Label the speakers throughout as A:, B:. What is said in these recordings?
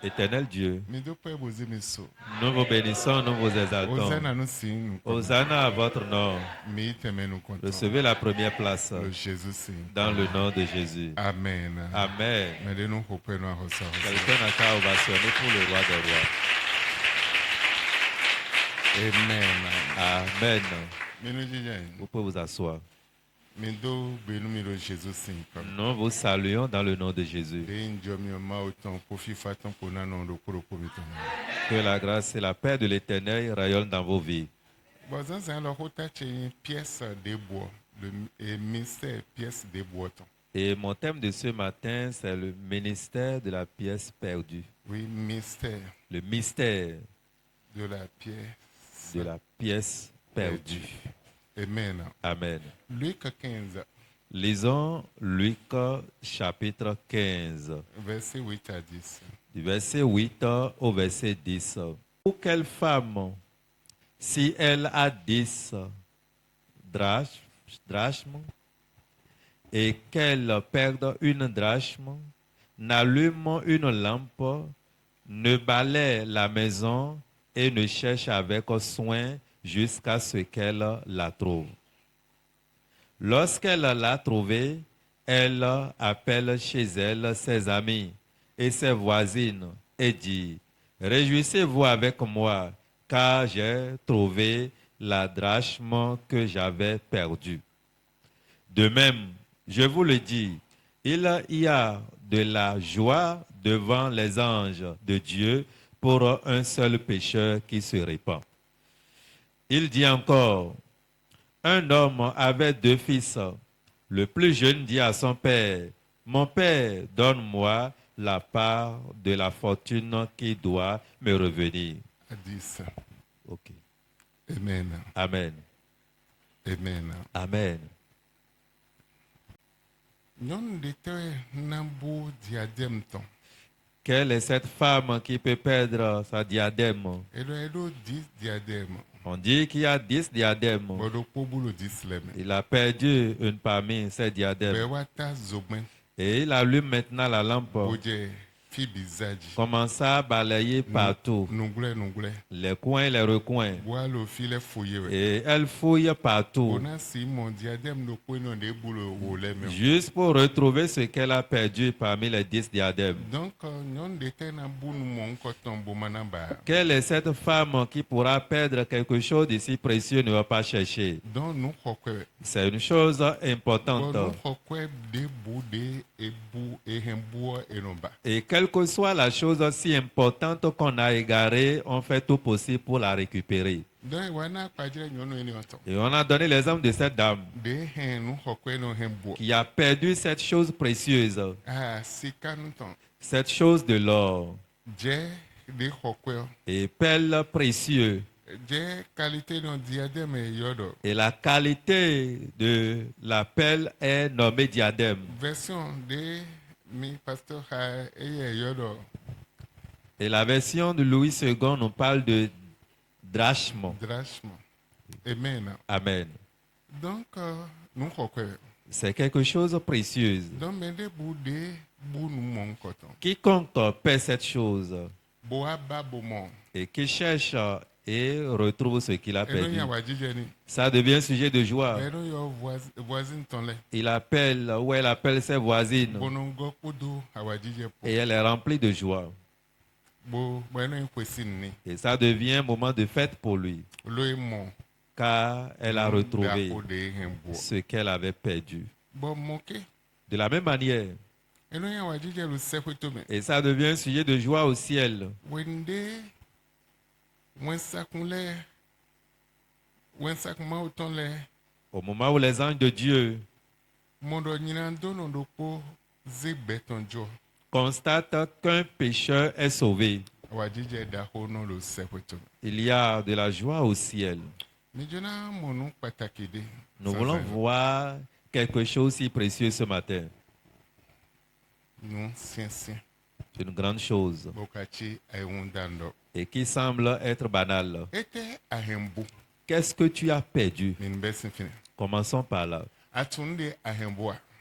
A: Éternel Dieu, nous vous bénissons, nous vous exaltons. Hosanna à votre nom. Recevez la première place dans le nom de Jésus.
B: Amen.
A: Amen. Quelqu'un n'a qu'à ovationner pour le roi des rois.
B: Amen.
A: Amen. Vous pouvez vous asseoir.
B: Nous
A: Nous vous saluons dans le nom de Jésus. Que la grâce et la paix de l'Éternel rayonnent dans vos vies. Et mon thème de ce matin, c'est le ministère de la pièce perdue.
B: Oui, mystère.
A: Le mystère
B: de la
A: pièce perdue.
B: Amen.
A: Amen.
B: Luc 15.
A: Lisons Luc chapitre 15.
B: Verset 8 à 10.
A: Du verset 8 au verset 10. Pour quelle femme, si elle a 10 drachmes et qu'elle perde une drachme, n'allume une lampe, ne balaie la maison et ne cherche avec soin jusqu'à ce qu'elle la trouve. Lorsqu'elle l'a trouvée, elle appelle chez elle ses amis et ses voisines et dit: Réjouissez-vous avec moi, car j'ai trouvé la drachme que j'avais perdue. De même, je vous le dis, il y a de la joie devant les anges de Dieu pour un seul pécheur qui se répand. Il dit encore: un homme avait 2 fils. Le plus jeune dit à son père: Mon père, donne-moi la part de la fortune qui doit me revenir.
B: 10.
A: Ok.
B: Amen.
A: Amen.
B: Amen.
A: Amen. Quelle est cette femme qui peut perdre sa diadème? On dit qu'il y a 10 diadèmes. Il a perdu une parmi ces diadèmes. Et il allume maintenant la lampe. Commence à balayer partout. Les coins et les recoins. Et elle fouille partout. Juste pour retrouver ce qu'elle a perdu parmi les 10 diadèmes. Quelle est cette femme qui pourra perdre quelque chose de si précieux ne va pas chercher? C'est une chose importante. Et quelle que soit la chose si importante qu'on a égarée, on fait tout possible pour la récupérer. Et on a donné l'exemple de cette dame qui a perdu cette chose précieuse, cette chose de l'or et perles précieux. Et la qualité de la perle est nommée diadème. Et la version de Louis II nous parle de drachme.
B: Amen.
A: Amen.
B: Donc,
A: c'est quelque chose de précieux. Quiconque perd cette chose et qui cherche et retrouve ce qu'il a perdu, ça devient sujet de joie. Il appelle ou elle appelle ses voisines et elle est remplie de joie. Et ça devient un moment de fête pour lui, car elle a retrouvé ce qu'elle avait perdu. De la même manière, et ça devient un sujet de joie au ciel. Au moment où les anges de Dieu constatent qu'un pécheur est sauvé, il y a de la joie au ciel. Nous voulons voir quelque chose si précieux ce matin. C'est une grande chose et qui semble être banale. Qu'est-ce que tu as perdu? Commençons par là.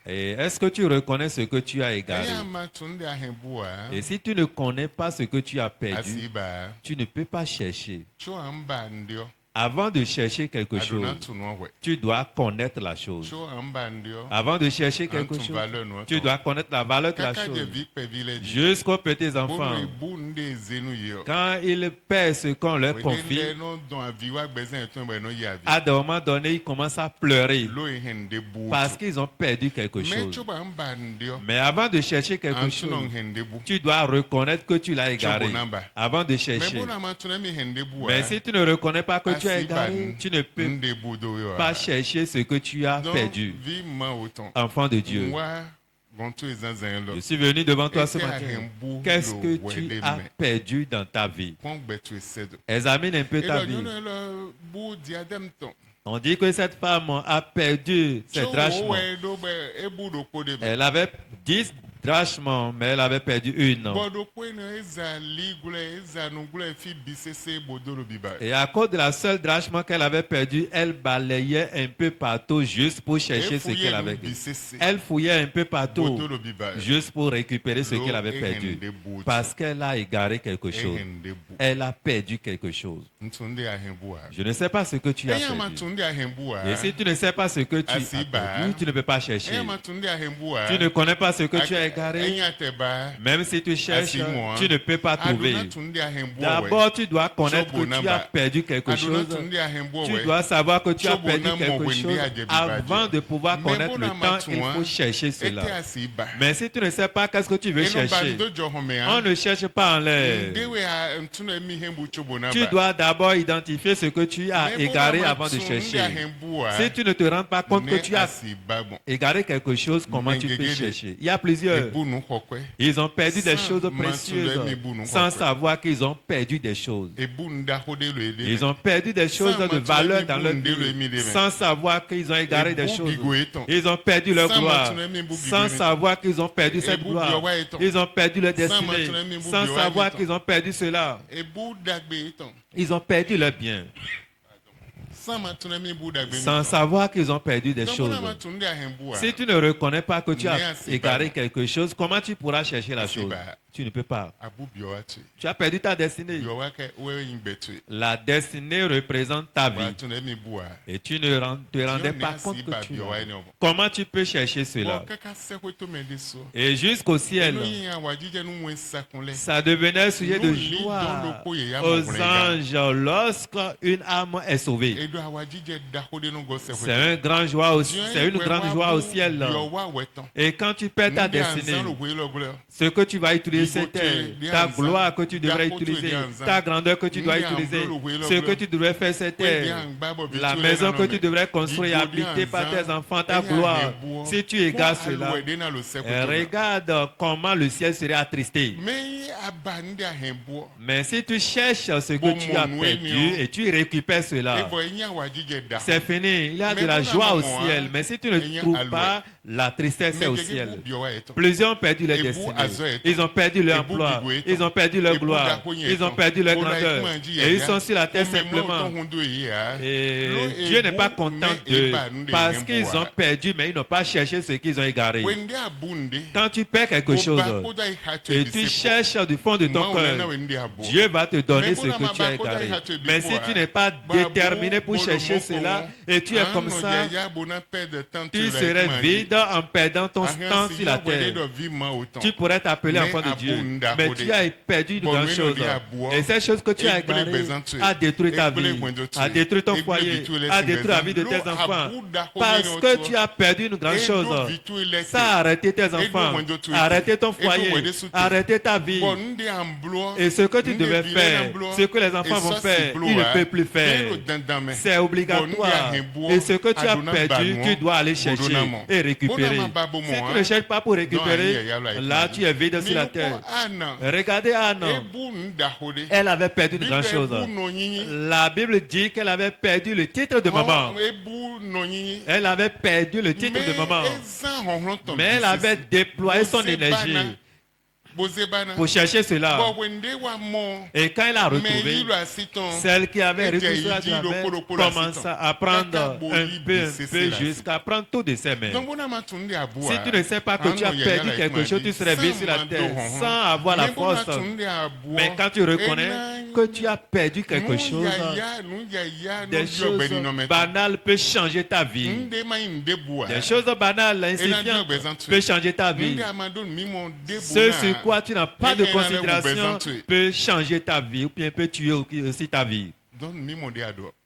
A: Et est-ce que tu reconnais ce que tu as égaré?
B: Eya matunde ahembua.
A: Et si tu ne connais pas ce que tu as perdu,
B: Asiba.
A: tu ne peux pas chercher.
B: Cho amba ndio.
A: Avant de chercher quelque chose,
B: Aduna tunwe.
A: tu dois connaître la chose.
B: Cho amba ndio.
A: Avant de chercher quelque
B: Antum
A: chose,
B: valeur no.
A: tu dois connaître la valeur de la
B: Kaka de
A: chose.
B: vie pe village.
A: Jusqu'aux petits
B: Bono
A: enfants,
B: bunde zenu yo.
A: quand ils paient ce qu'on leur confie,
B: Wede no don aviwa gbezin eton be no yavi.
A: à un moment donné, ils commencent à pleurer
B: Lo hende bu.
A: parce qu'ils ont perdu quelque
B: Me
A: chose.
B: cho ba amba ndio.
A: Mais avant de chercher quelque
B: Antu no
A: chose,
B: hende bu.
A: tu dois reconnaître que tu l'as égaré avant de
B: Me
A: chercher.
B: bona matuna mi hende bu.
A: Mais si tu ne reconnais pas que tu as égaré, tu ne peux
B: Nde budo yo.
A: pas chercher ce que tu as
B: Donc,
A: perdu.
B: vie ma autant.
A: Enfant de Dieu,
B: Moi, gonto ezanzan lo.
A: je suis venu devant toi ce
B: Ete
A: matin.
B: ahembu
A: Qu'est-ce
B: lo
A: que tu
B: wede
A: as
B: me.
A: perdu dans ta vie?
B: Pon gbetu esedo.
A: Examine un peu ta
B: Et
A: vie.
B: le bu diadem ton.
A: On dit que cette femme a perdu ses drachmes. Elle avait 10 drachmes, mais elle avait perdu une. Et à cause de la seule drachme qu'elle avait perdue, elle balayait un peu partout juste pour chercher ce qu'elle avait perdu. Elle fouillait un peu partout juste pour récupérer ce qu'elle avait perdu. Parce qu'elle a égaré quelque chose. Elle a perdu quelque chose. Je ne sais pas ce que tu as perdu. Et si tu ne sais pas ce que tu as perdu, tu ne peux pas chercher. Tu ne connais pas ce que tu as égaré. Même si tu cherches, tu ne peux pas trouver. D'abord, tu dois connaître que tu as perdu quelque chose. Tu dois savoir que tu as perdu quelque chose avant de pouvoir connaître le temps qu'il faut chercher cela. Mais si tu ne sais pas qu'est-ce que tu veux chercher, on ne cherche pas en l'air. Tu dois d'abord identifier ce que tu as égaré avant de chercher. Si tu ne te rends pas compte que tu as égaré quelque chose, comment tu peux chercher? Il y a plusieurs. Ils ont perdu des choses précieuses sans savoir qu'ils ont perdu des choses. Ils ont perdu des choses de valeur dans leur vie sans savoir qu'ils ont égaré des choses. Ils ont perdu leur gloire sans savoir qu'ils ont perdu cette gloire. Ils ont perdu leur destinée sans savoir qu'ils ont perdu cela. Ils ont perdu leur bien sans savoir qu'ils ont perdu des choses. Si tu ne reconnais pas que tu as égaré quelque chose, comment tu pourras chercher la chose? Tu ne peux pas. Tu as perdu ta destinée. La destinée représente ta vie. Et tu ne te rendais pas compte que tu l'as. Comment tu peux chercher cela? Et jusqu'au ciel, ça devenait sujet de joie aux anges lorsqu'une âme est sauvée. C'est une grande joie au ciel. Et quand tu perds ta destinée, ce que tu vas utiliser, c'était ta gloire que tu devrais utiliser, ta grandeur que tu dois utiliser, ce que tu devrais faire, c'était la maison que tu devrais construire et habiter par tes enfants, ta gloire. Si tu égares cela, regarde comment le ciel serait attristé. Mais si tu cherches ce que tu as perdu et tu récupères cela, c'est fini. Il y a de la joie au ciel. Mais si tu ne trouves pas, la tristesse est au ciel. Plusieurs ont perdu leur destinée. Ils ont perdu leur emploi. Ils ont perdu leur gloire. Ils ont perdu leur grandeur. Et ils sont sur la terre simplement. Et Dieu n'est pas content d'eux parce qu'ils ont perdu, mais ils n'ont pas cherché ce qu'ils ont égaré. Quand tu perds quelque chose et tu cherches du fond de ton cœur, Dieu va te donner ce que tu as égaré. Mais si tu n'es pas déterminé pour chercher cela et tu es comme ça, tu serais vide en perdant ton temps sur la terre. Tu pourrais t'appeler enfant de Dieu, mais tu as perdu une grande chose. Et cette chose que tu as égarée a détruit ta vie, a détruit ton foyer, a détruit la vie de tes enfants. Parce que tu as perdu une grande chose. Ça a arrêté tes enfants, a arrêté ton foyer, a arrêté ta vie. Et ce que tu devais faire, ce que les enfants vont faire, ils ne peuvent plus faire. C'est obligatoire. Et ce que tu as perdu, tu dois aller chercher et récupérer. Si tu ne cherches pas pour récupérer, là tu es vide sur la terre. Regardez Anne. Elle avait perdu une grande chose. La Bible dit qu'elle avait perdu le titre de maman. Elle avait perdu le titre de maman. Mais elle avait déployé son énergie
B: Bozebana.
A: pour chercher cela.
B: Bon, wende wa mo.
A: Et quand il a
B: Mais
A: retrouvé,
B: il a citon.
A: celle qui avait
B: Et
A: retrouvé cela
B: dit,
A: de la
B: le
A: mer
B: polo la
A: commença
B: citon.
A: à prendre
B: Kaka
A: un peu
B: c'est la
A: jusqu'à prendre tout de ses mains.
B: Donc, on a matunde à boire.
A: Si tu ne sais pas que tu as perdu quelque chose, tu serais venu sur la terre sans avoir la force. Mais quand tu reconnais que tu as perdu quelque chose, des choses banales peuvent changer ta vie. Des choses banales, insignifiantes, peuvent changer ta vie. Ce sur quoi tu n'as pas de considération peut changer ta vie ou bien peut tuer aussi ta vie.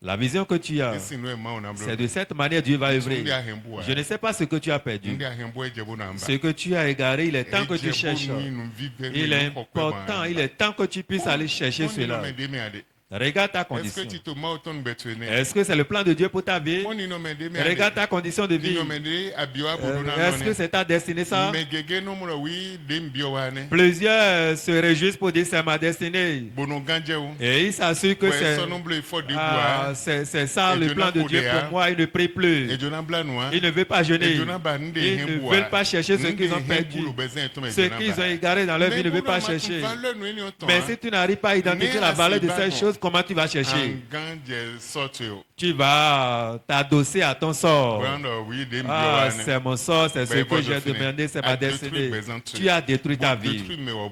A: La vision que tu as, c'est de cette manière Dieu va œuvrer. Je ne sais pas ce que tu as perdu. Ce que tu as égaré, il est temps que tu cherches. Il est important, il est temps que tu puisses aller chercher cela. Regarde ta condition. Est-ce que c'est le plan de Dieu pour ta vie? Regarde ta condition de vie. Est-ce que c'est ta destinée ça? Plusieurs se réjouissent pour dire c'est ma destinée. Et ils s'assurent que c'est ça le plan de Dieu pour moi. Ils ne prient plus. Ils ne veulent pas jeûner. Ils ne veulent pas chercher ce qu'ils ont perdu. Ce qu'ils ont égaré dans leur vie, ils ne veulent pas chercher. Mais si tu n'arrives pas à identifier la valeur de ces choses, comment tu vas chercher? Tu vas t'adosser à ton sort. Ah, c'est mon sort, c'est ce que j'ai demandé, c'est ma destinée. Tu as détruit ta vie.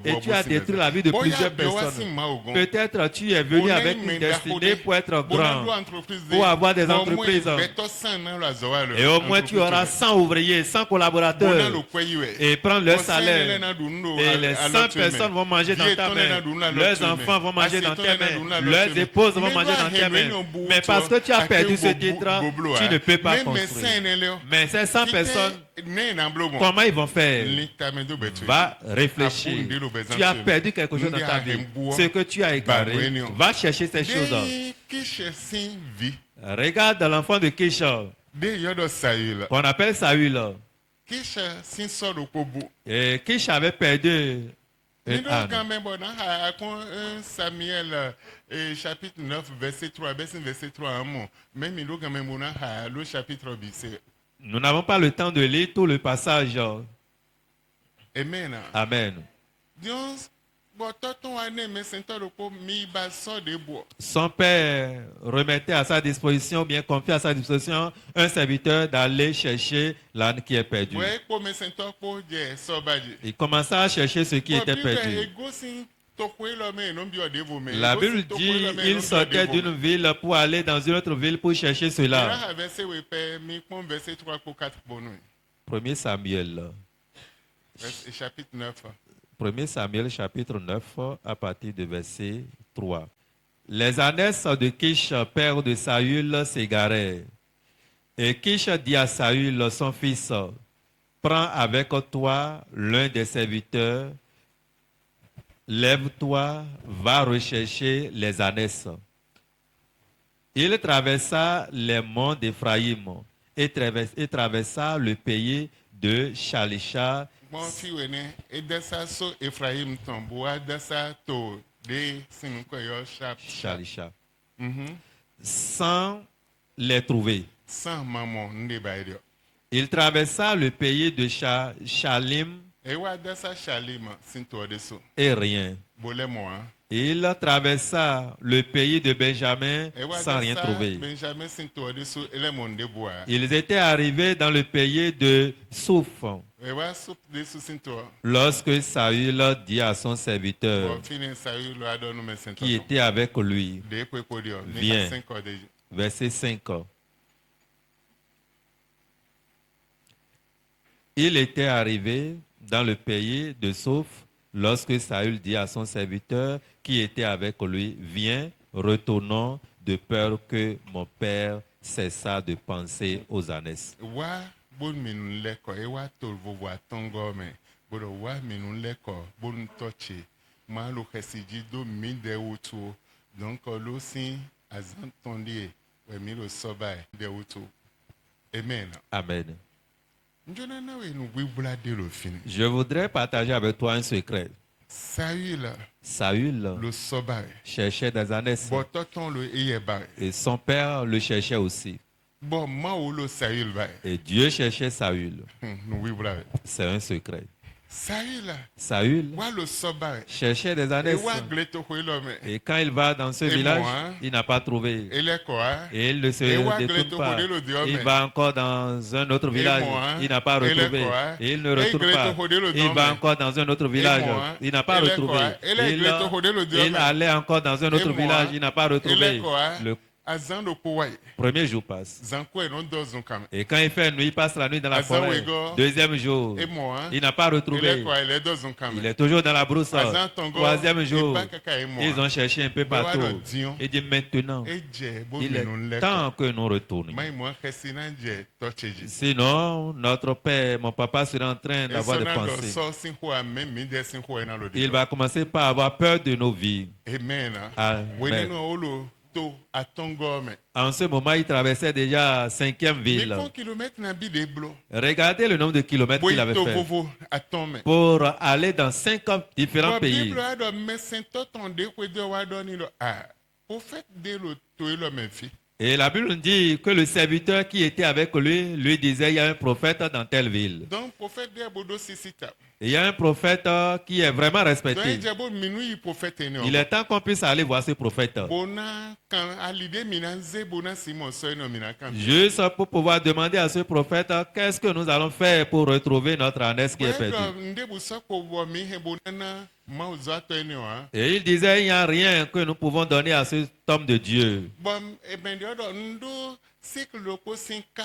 A: Et tu as détruit la vie de plusieurs personnes. Peut-être tu es venu avec une destinée pour être grand, pour avoir des entreprises. Et au moins tu auras 100 ouvriers, 100 collaborateurs. Et prendre leur salaire. Et les 100 personnes vont manger dans ta main. Leurs enfants vont manger dans tes mains. Leurs épouses vont manger dans tes mains. Mais parce que tu as perdu ce titre, tu ne peux pas construire. Mais ces 100 personnes, comment ils vont faire? Va réfléchir. Tu as perdu quelque chose dans ta vie. Ce que tu as égaré, va chercher ces choses. Regarde l'enfant de Kisha, qu'on appelle Saül. Et Kisha avait perdu une âne.
B: Samuel chapitre 9 verset 3 verset 3 même le chapitre 10.
A: Nous n'avons pas le temps de lire tout le passage.
B: Amen.
A: Amen. Son père remettait à sa disposition, bien confié à sa disposition, un serviteur d'aller chercher l'âne qui est perdu. Il commença à chercher ce qui était perdu. La Bible dit qu'il sortait d'une ville pour aller dans une autre ville pour chercher cela. 1 Samuel.
B: Chapitre 9.
A: 1 Samuel chapitre 9 à partir de verset 3. Les ânesses de Kish, père de Saül, s'égarèrent. Et Kish dit à Saül, son fils, prends avec toi l'un des serviteurs, lève-toi, va rechercher les ânesses. Il traversa les monts d'Éphraïm et traversa le pays de Shalisha. Shalisha. Sans les trouver. Il traversa le pays de Shalim et rien. Il traversa le pays de Benjamin sans rien trouver. Ils étaient arrivés dans le pays de Souf. Lorsque Saül dit à son serviteur qui était avec lui, viens, verset 5. Il était arrivé dans le pays de Souf lorsque Saül dit à son serviteur qui était avec lui, viens, retournons de peur que mon père cessa de penser aux ânesses. Amen. Je voudrais partager avec toi un secret. Saül cherchait des ânesses et son père le cherchait aussi. Et Dieu cherchait Saül. C'est un secret. Saül
B: wa lo soba
A: cherchait des
B: e
A: ânesses.
B: wa gleto ko lo me
A: Et quand il va dans ce
B: Et
A: village,
B: moi,
A: il n'a pas trouvé.
B: ele ko a
A: Et il ne se
B: Et wa
A: détourne
B: gleto
A: pas.
B: hodelo diome.
A: Il va encore dans un autre village.
B: moi,
A: Il n'a pas
B: ele
A: retrouvé.
B: quoi?
A: Et il ne
B: Et
A: retrouve
B: gleto
A: pas.
B: hodelo
A: Il
B: diome.
A: va encore dans un autre village.
B: moi,
A: Il n'a pas
B: ele
A: retrouvé.
B: quoi? Ele
A: Et
B: gleto hodelo diome.
A: il allait encore dans un autre
B: moi,
A: village. Il n'a pas retrouvé.
B: ele quoi?
A: Le
B: Azan lo ko wa
A: premier jour passe.
B: zanko e non do zun kam.
A: Et quand il fait nuit, il passe la nuit dans la
B: Azan
A: forêt.
B: wego.
A: Deuxième jour,
B: Et moi,
A: il n'a pas
B: ele
A: retrouvé.
B: ko ele do zun kam.
A: Il est toujours dans la brousse.
B: Azan tongo.
A: Troisième jour,
B: e ba kaka e moi.
A: ils ont cherché un peu partout. Il dit maintenant,
B: E je bo
A: il
B: mi
A: est
B: non le.
A: temps que nous retournions.
B: Mai mo khesina je to cheji.
A: Sinon, notre père, mon papa sera en train d'avoir des pensées.
B: So sin ho a me mi de sin ho na lo de.
A: Il va commencer par avoir peur de nos vies.
B: Amen.
A: Amen.
B: Wene no olo to atongo me.
A: En ce moment, il traversait déjà 5e ville.
B: 1 kilomètre na bi de blo.
A: Regardez le nombre de kilomètres qu'il avait
B: Boito
A: fait
B: vovo atome.
A: pour aller dans 50 différents pays.
B: Bible a do me sento ton de ko de wa do ni lo ah. Prophète de lo to lo me fi.
A: Et la Bible nous dit que le serviteur qui était avec lui disait, il y a un prophète dans telle ville.
B: Donc prophète de bodo sisita.
A: Et il y a un prophète qui est vraiment
B: Donc
A: respecté.
B: jabo minui prophète ne.
A: Il est temps qu'on puisse aller voir ce prophète.
B: Bona kan alide minanze bona Simon so no minakan.
A: Juste pour pouvoir demander à ce prophète, qu'est-ce que nous allons faire pour retrouver notre ânesse qui est perdue.
B: Ndebu sako bo mi he bonana mauza to ene wa.
A: Et il disait, il n'y a rien que nous pouvons donner à cet homme de Dieu.
B: Bon e ben de do ndo cycle lo ko sinka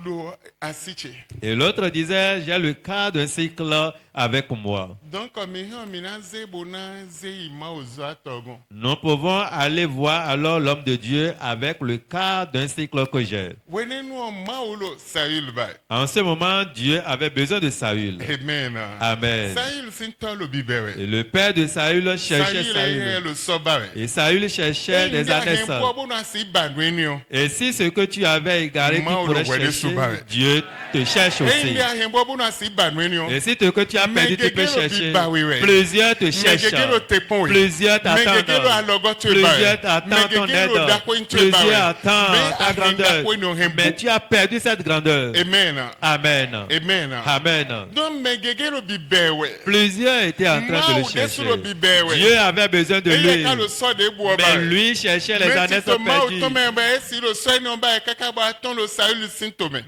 B: lo asiche.
A: Et l'autre disait, j'ai le cas d'un cycle avec moi.
B: Donc mi he minanze bona ze mauza togon.
A: Nous pouvons aller voir alors l'homme de Dieu avec le cas d'un cycle que j'ai.
B: Wene no maulo Saül ba.
A: En ce moment, Dieu avait besoin de Saül.
B: Amen.
A: Amen.
B: Saül sinto lo bibewe.
A: Et le père de Saül cherchait
B: Saül
A: Saül.
B: lo sobawe.
A: Et Saül cherchait des ânesses. Et si ce que tu avais égaré, tu pourrais chercher, Dieu te cherche aussi. Et si ce que tu as perdu, tu peux chercher. Plusieurs te cherchent. Plusieurs t'attendent. Plusieurs t'attendent ton aide. Plusieurs attendent ta grandeur. Mais tu as perdu cette grandeur.
B: Amen.
A: Amen.
B: Amen.
A: Amen.
B: Donc, megegelo bibewe.
A: Plusieurs étaient en train de le chercher. Dieu avait besoin de lui. Mais lui cherchait les ânesses perdues.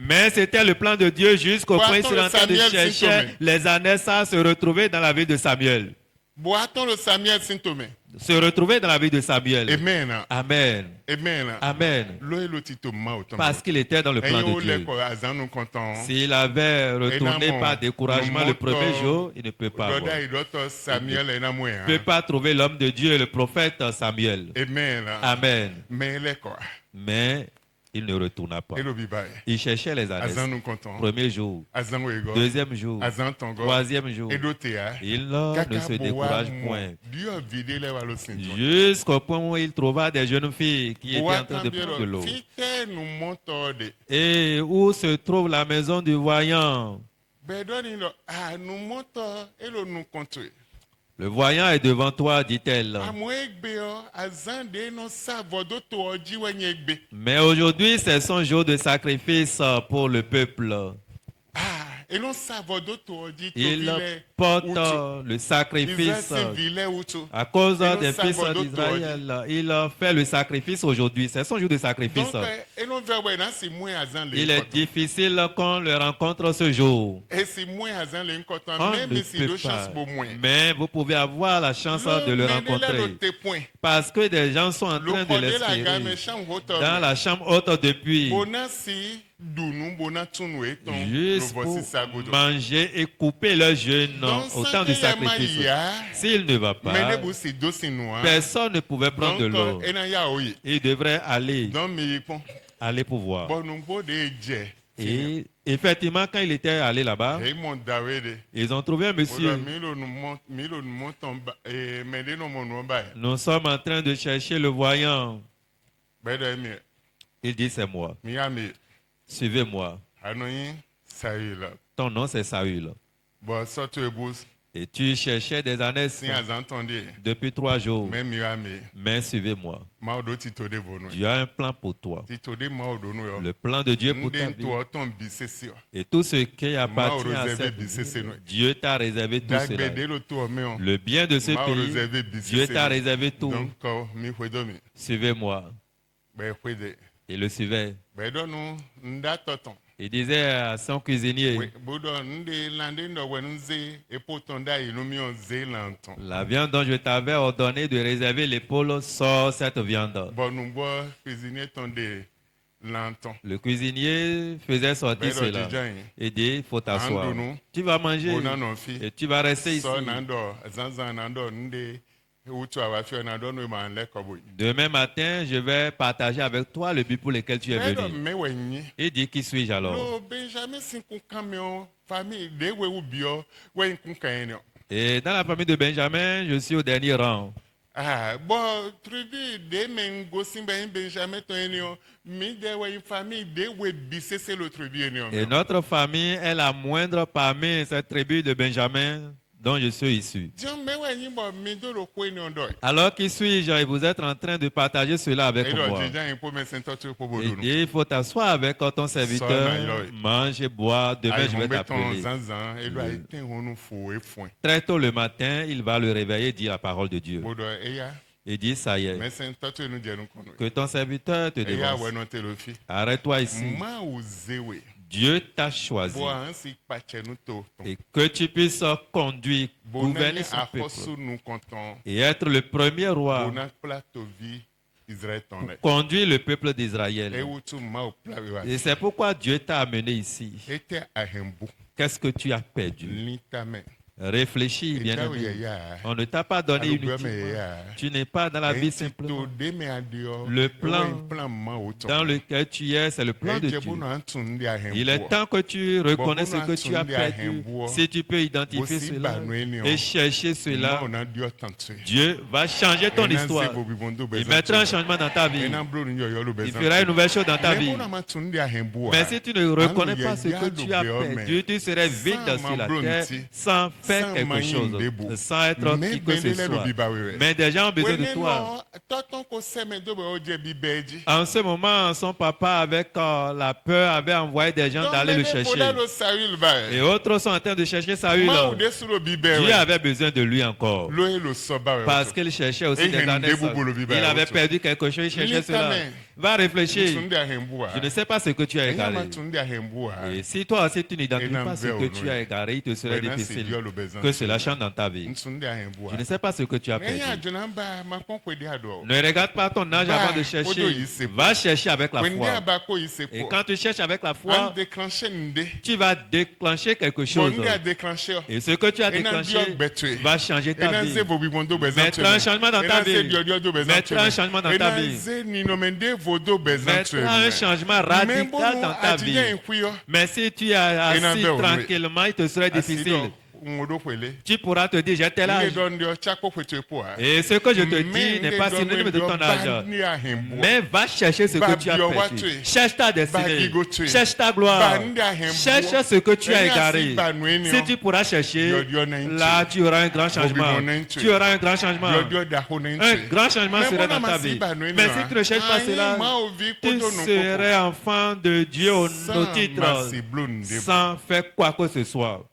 A: Mais c'était le plan de Dieu jusqu'au point où il est en train de chercher les ânesses à se retrouver dans la vie de Samuel. Se retrouver dans la vie de Samuel.
B: Amen.
A: Amen.
B: Amen.
A: Amen. Parce qu'il était dans le plan de Dieu. S'il avait retourné par découragement le premier jour, il ne peut pas avoir. Il ne peut pas trouver l'homme de Dieu, le prophète Samuel.
B: Amen.
A: Amen. Mais il ne retourna pas. Il cherchait les ânesses. Premier jour, deuxième jour, troisième jour. Il ne se décourage point. Jusqu'au point où il trouva des jeunes filles qui étaient en train de prendre de l'eau. Et où se trouve la maison du voyant? Le voyant est devant toi, dit-elle. Mais aujourd'hui, c'est son jour de sacrifice pour le peuple. Il porte le sacrifice à cause des fils d'Israël. Il fait le sacrifice aujourd'hui. C'est son jour de sacrifice. Il est difficile qu'on le rencontre ce jour. On ne peut pas. Mais vous pouvez avoir la chance de le rencontrer. Parce que des gens sont en train de l'espérer dans la chambre haute depuis. Juste pour manger et couper leurs jeûnes au temps du sacrifice. S'il ne va pas, personne ne pouvait prendre de l'eau. Il devrait aller pour voir. Et effectivement, quand il était allé là-bas, ils ont trouvé un monsieur. Nous sommes en train de chercher le voyant. Il dit, c'est moi. Suivez-moi. Ton nom, c'est Saül. Et tu cherchais des années
B: si azantonde
A: depuis 3 jours.
B: même miame
A: Mais suivez-moi.
B: maudo titode bono
A: Dieu a un plan pour toi.
B: titode maudo no yo
A: Le plan de Dieu pour ta
B: nde
A: vie.
B: to ton bisesi
A: Et tout ce qui appartient à
B: réservé
A: cette
B: bisese
A: vie,
B: no.
A: Dieu t'a réservé tout cela.
B: dagbede lo to me on
A: Le bien de ce
B: réservé
A: pays,
B: bisese
A: Dieu t'a
B: no.
A: réservé tout.
B: donc mi hwedomi
A: Suivez-moi.
B: be hwede
A: Il le suivait.
B: be donu nda toton
A: Il disait à son cuisinier,
B: we bodo nde lande ndo wenze epotonda ilumi on zelanton
A: la viande dont je t'avais ordonné de réserver l'épaule, sort cette viande.
B: bonu bo cuisinier tonde lanton
A: Le cuisinier faisait sortir
B: Bedo
A: cela.
B: Dijan.
A: Et dit, il faut t'asseoir.
B: Andonu.
A: Tu vas manger
B: bona no fi
A: et tu vas rester ici.
B: so nando zanzan nando nde utu awafi nando no ma le kobo
A: Demain matin, je vais partager avec toi le but pour lequel tu es
B: bedo
A: venu.
B: mewenyi
A: Il dit, qui suis-je alors?
B: lo benjamin sinkun kameo famille de we ubio we nkun kanyo
A: Et dans la famille de Benjamin, je suis au dernier rang.
B: ah bo tribu de mengo simba benjamin to enio mi de we famille de we bisese lo tribu enio
A: Et notre famille est la moindre parmi cette tribu de Benjamin dont je suis issu.
B: Dieu mewenyi bo mi do lo ko enio do
A: Alors qui suis-je et vous êtes en train de partager cela avec
B: edo
A: moi?
B: Dijan po me sento to po
A: Il
B: bodo
A: dit, il faut t'asseoir avec ton serviteur, mange et bois, demain je vais
B: ton
A: t'appeler.
B: zanzan edo aiten honu fo efun
A: Très tôt le matin, il va le réveiller et dire la parole de Dieu.
B: bodo eya
A: Il dit, ça y est,
B: me sento to enu jenu kono
A: que ton serviteur te
B: eya
A: devance.
B: we no te lo fi
A: Arrête-toi ici.
B: ma uzewe
A: Dieu t'a choisi
B: bo ansi pache nu to
A: et que tu puisses conduire, gouverner
B: bonane
A: son
B: akosu
A: peuple
B: nu konton
A: et être le premier roi
B: bona plato vi Israël
A: pour
B: tonne
A: conduire le peuple d'Israël.
B: ewutu ma o plawe wa
A: Et c'est pourquoi Dieu t'a amené ici.
B: ete ahembu
A: Qu'est-ce que tu as perdu?
B: litame
A: Réfléchis, bien
B: Itawe
A: aimé.
B: ya
A: On ne t'a pas donné
B: Alugame
A: inutilement.
B: ya
A: Tu n'es pas dans la vie
B: to
A: simplement.
B: de me adio
A: Le plan
B: plan ma o ton
A: dans lequel tu es, c'est le plan de
B: eje
A: Dieu.
B: bona antun ndi ahembu
A: Il est temps que tu reconnaisses ce
B: Bon,
A: que tu as
B: bon,
A: perdu.
B: bon,
A: Si tu peux identifier
B: bon,
A: cela
B: bon,
A: et chercher
B: ma
A: cela,
B: ona dio tantue
A: Dieu va changer ton histoire. Il mettra un changement dans ta vie. Il fera une nouvelle chose dans ta vie. Mais si tu ne reconnais pas ce que tu as perdu, tu serais vide sur la terre sans faire quelque chose, sans être qui que ce soit. Mais des gens ont besoin de toi. En ce moment, son papa, avec la peur, avait envoyé des gens d'aller le chercher. Et autres sont en train de chercher Saül. Dieu avait besoin de lui encore. Parce qu'il cherchait aussi des années. Il avait perdu quelque chose, il cherchait cela. Va réfléchir. Je ne sais pas ce que tu as égaré. Et si toi aussi tu n'identifies pas ce que tu as égaré, il te serait difficile que cela change dans ta vie. Je ne sais pas ce que tu as perdu. Ne regarde pas ton âge avant de chercher. Va chercher avec la foi. Et quand tu cherches avec la foi, tu vas déclencher quelque chose. Et ce que tu as déclenché va changer ta vie. Mettra un changement dans ta vie. Mettra un changement dans ta vie. Mettra un changement radical dans ta vie. Mais si tu es assis tranquillement, il te serait difficile. Tu pourras te dire, j'ai tel âge. Et ce que je te dis n'est pas synonyme de ton âge. Mais va chercher ce que tu as perdu. Cherche ta destinée. Cherche ta gloire. Cherche ce que tu as égaré. Si tu pourras chercher, là tu auras un grand changement. Tu auras un grand changement. Un grand changement sera dans ta vie. Mais si tu ne cherches pas cela, tu serais enfant de Dieu au titre, sans faire quoi que ce soit.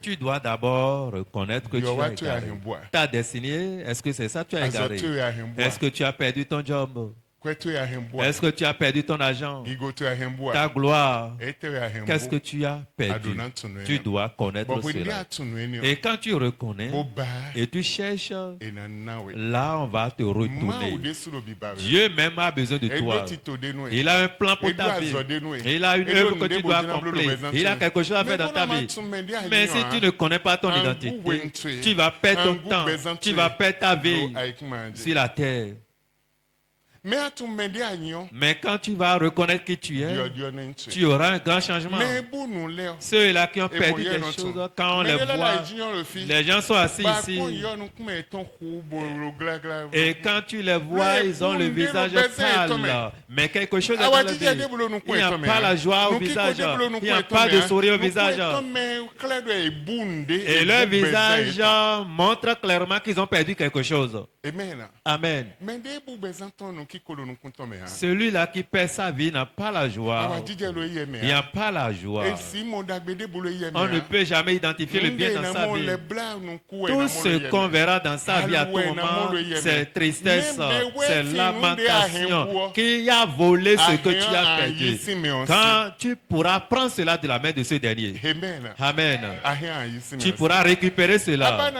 A: Tu dois d'abord reconnaître que tu as égaré. Ta destinée, est-ce que c'est ça que tu as égaré? Est-ce que tu as perdu ton job? Est-ce que tu as perdu ton argent? Ta gloire? Qu'est-ce que tu as perdu? Tu dois connaître cela. Et quand tu reconnais et tu cherches, là on va te retourner. Dieu même a besoin de toi. Il a un plan pour ta vie. Il a une œuvre que tu dois accomplir. Il a quelque chose à faire dans ta vie. Mais si tu ne connais pas ton identité, tu vas perdre ton temps. Tu vas perdre ta vie sur la terre.
B: Mais à tout me dire agnon.
A: Mais quand tu vas reconnaître qui tu es,
B: Dio nenche.
A: tu auras un grand changement.
B: Mais bon nous l'air.
A: Ceux-là qui ont
B: Et
A: perdu
B: bon,
A: des
B: y a
A: choses,
B: notre-
A: quand on
B: Mais
A: les
B: là,
A: voit,
B: là, junior le fils.
A: les gens sont assis
B: Bah,
A: ici.
B: bon, y a nous comme étant beau, le gla, gla.
A: Et quand tu les vois,
B: Mais
A: ils ont
B: pour
A: le
B: nous,
A: visage
B: le baiser est tombé.
A: pâle. Mais quelque chose est
B: Ah
A: dans
B: ouais,
A: le
B: tu dis,
A: visage.
B: boulot, nous,
A: Il n'y a
B: quoi,
A: pas la joie au
B: nous, qui
A: visage.
B: côté boulot, nous,
A: Il n'y a
B: quoi,
A: pas de
B: hein.
A: sourire au
B: Nous,
A: visage.
B: quoi, mais clair de bunde,
A: Et leur
B: beau baiser
A: visage
B: est-
A: montre clairement qu'ils ont perdu quelque chose.
B: Amen.
A: Amen.
B: Mais des beaux baisers, nous, qui collent, nous, comptons, mais, hein.
A: Celui-là qui perd sa vie n'a pas la
B: Ah
A: joie.
B: ouais, dis, le yé, mais,
A: Il n'y
B: hein.
A: a pas la joie.
B: Et si mon dagbédé boulot yé, mais,
A: On ne
B: hein.
A: peut jamais identifier le bien dans sa vie. Tout ce qu'on verra dans sa vie à tout moment, c'est tristesse, c'est lamentation, qui a volé ce que tu as perdu. Quand tu pourras prendre cela de la main de ce dernier,
B: Amen.
A: Amen,
B: Tu
A: tu pourras récupérer cela.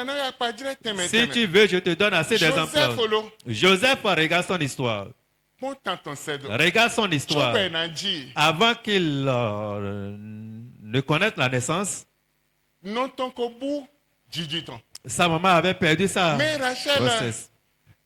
A: Si
B: Si
A: tu veux, je te donne assez d'exemples.
B: Joseph,
A: Joseph, regarde son histoire. Regarde son histoire. Avant qu'il ne connaisse la naissance,
B: non ton kobu jijiton.
A: sa maman avait perdu sa
B: Mais Rachel,
A: grossesse.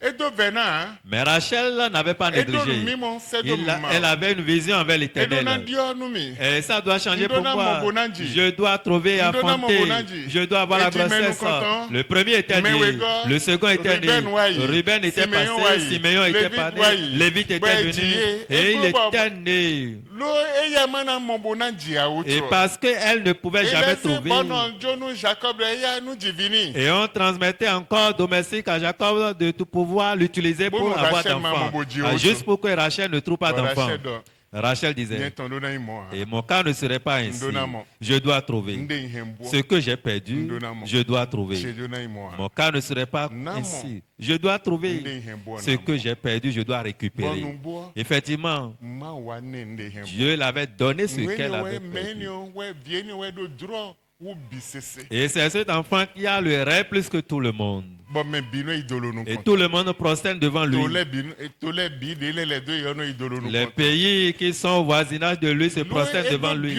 B: Edo Vena,
A: Mais Rachel n'avait pas
B: Edo
A: négligé.
B: Mimon, Sedo
A: Elle avait une vision envers
B: Edo
A: l'Éternel.
B: Nandio Numi.
A: Et ça doit changer pour
B: Ndona
A: moi.
B: Mobonanji.
A: Je dois trouver à
B: Ndona
A: affronter.
B: Mobonanji.
A: Je dois avoir la
B: Et Dimenu
A: grossesse.
B: content.
A: Le premier était né.
B: Mewego.
A: Le second était né.
B: Ruben Wayi.
A: Ruben était
B: Simeon
A: passé.
B: Wayi.
A: Simeon était
B: Lévite
A: pas né.
B: Wayi.
A: Lévite était
B: Ouais,
A: venu.
B: Dieu.
A: Et il
B: Et Bob.
A: était né.
B: Lo Eyamana Mobonanji a
A: Et
B: autre.
A: parce qu'elle ne pouvait jamais trouver.
B: Jacob, Eya nous divini.
A: Et on transmettait encore domestique à Jacob de tout pouvoir l'utiliser
B: Bon,
A: pour avoir
B: Rachel
A: d'enfants.
B: m'a maudit
A: Juste
B: autre.
A: pour que Rachel ne trouve pas d'enfants.
B: Rachel,
A: Rachel disait,
B: Viens ton dona moi.
A: et mon cas ne serait pas ainsi.
B: Ndonamo.
A: Je dois trouver.
B: Nde ihembo.
A: Ce que j'ai perdu,
B: Ndonamo.
A: je dois trouver.
B: Chez dona moi.
A: Mon cas ne serait pas
B: Namo.
A: ainsi. Je dois trouver.
B: Nde ihembo
A: Ce
B: namo.
A: que j'ai perdu, je dois récupérer.
B: Bonumbo.
A: Effectivement,
B: Ma wane nde ihembo.
A: Dieu l'avait donné ce qu'elle
B: Mwenye
A: avait
B: we,
A: perdu.
B: menye we, vienne we do draw, ou bisese.
A: Et c'est cet enfant qui a le rêve plus que tout le monde.
B: Bon, mais bino idolo nous
A: Et
B: compte.
A: tout le monde prosterne devant lui.
B: Tous les bidés, les deux, yono idolo nous
A: Les
B: compte.
A: pays qui sont au voisinage de lui se prosternent devant lui.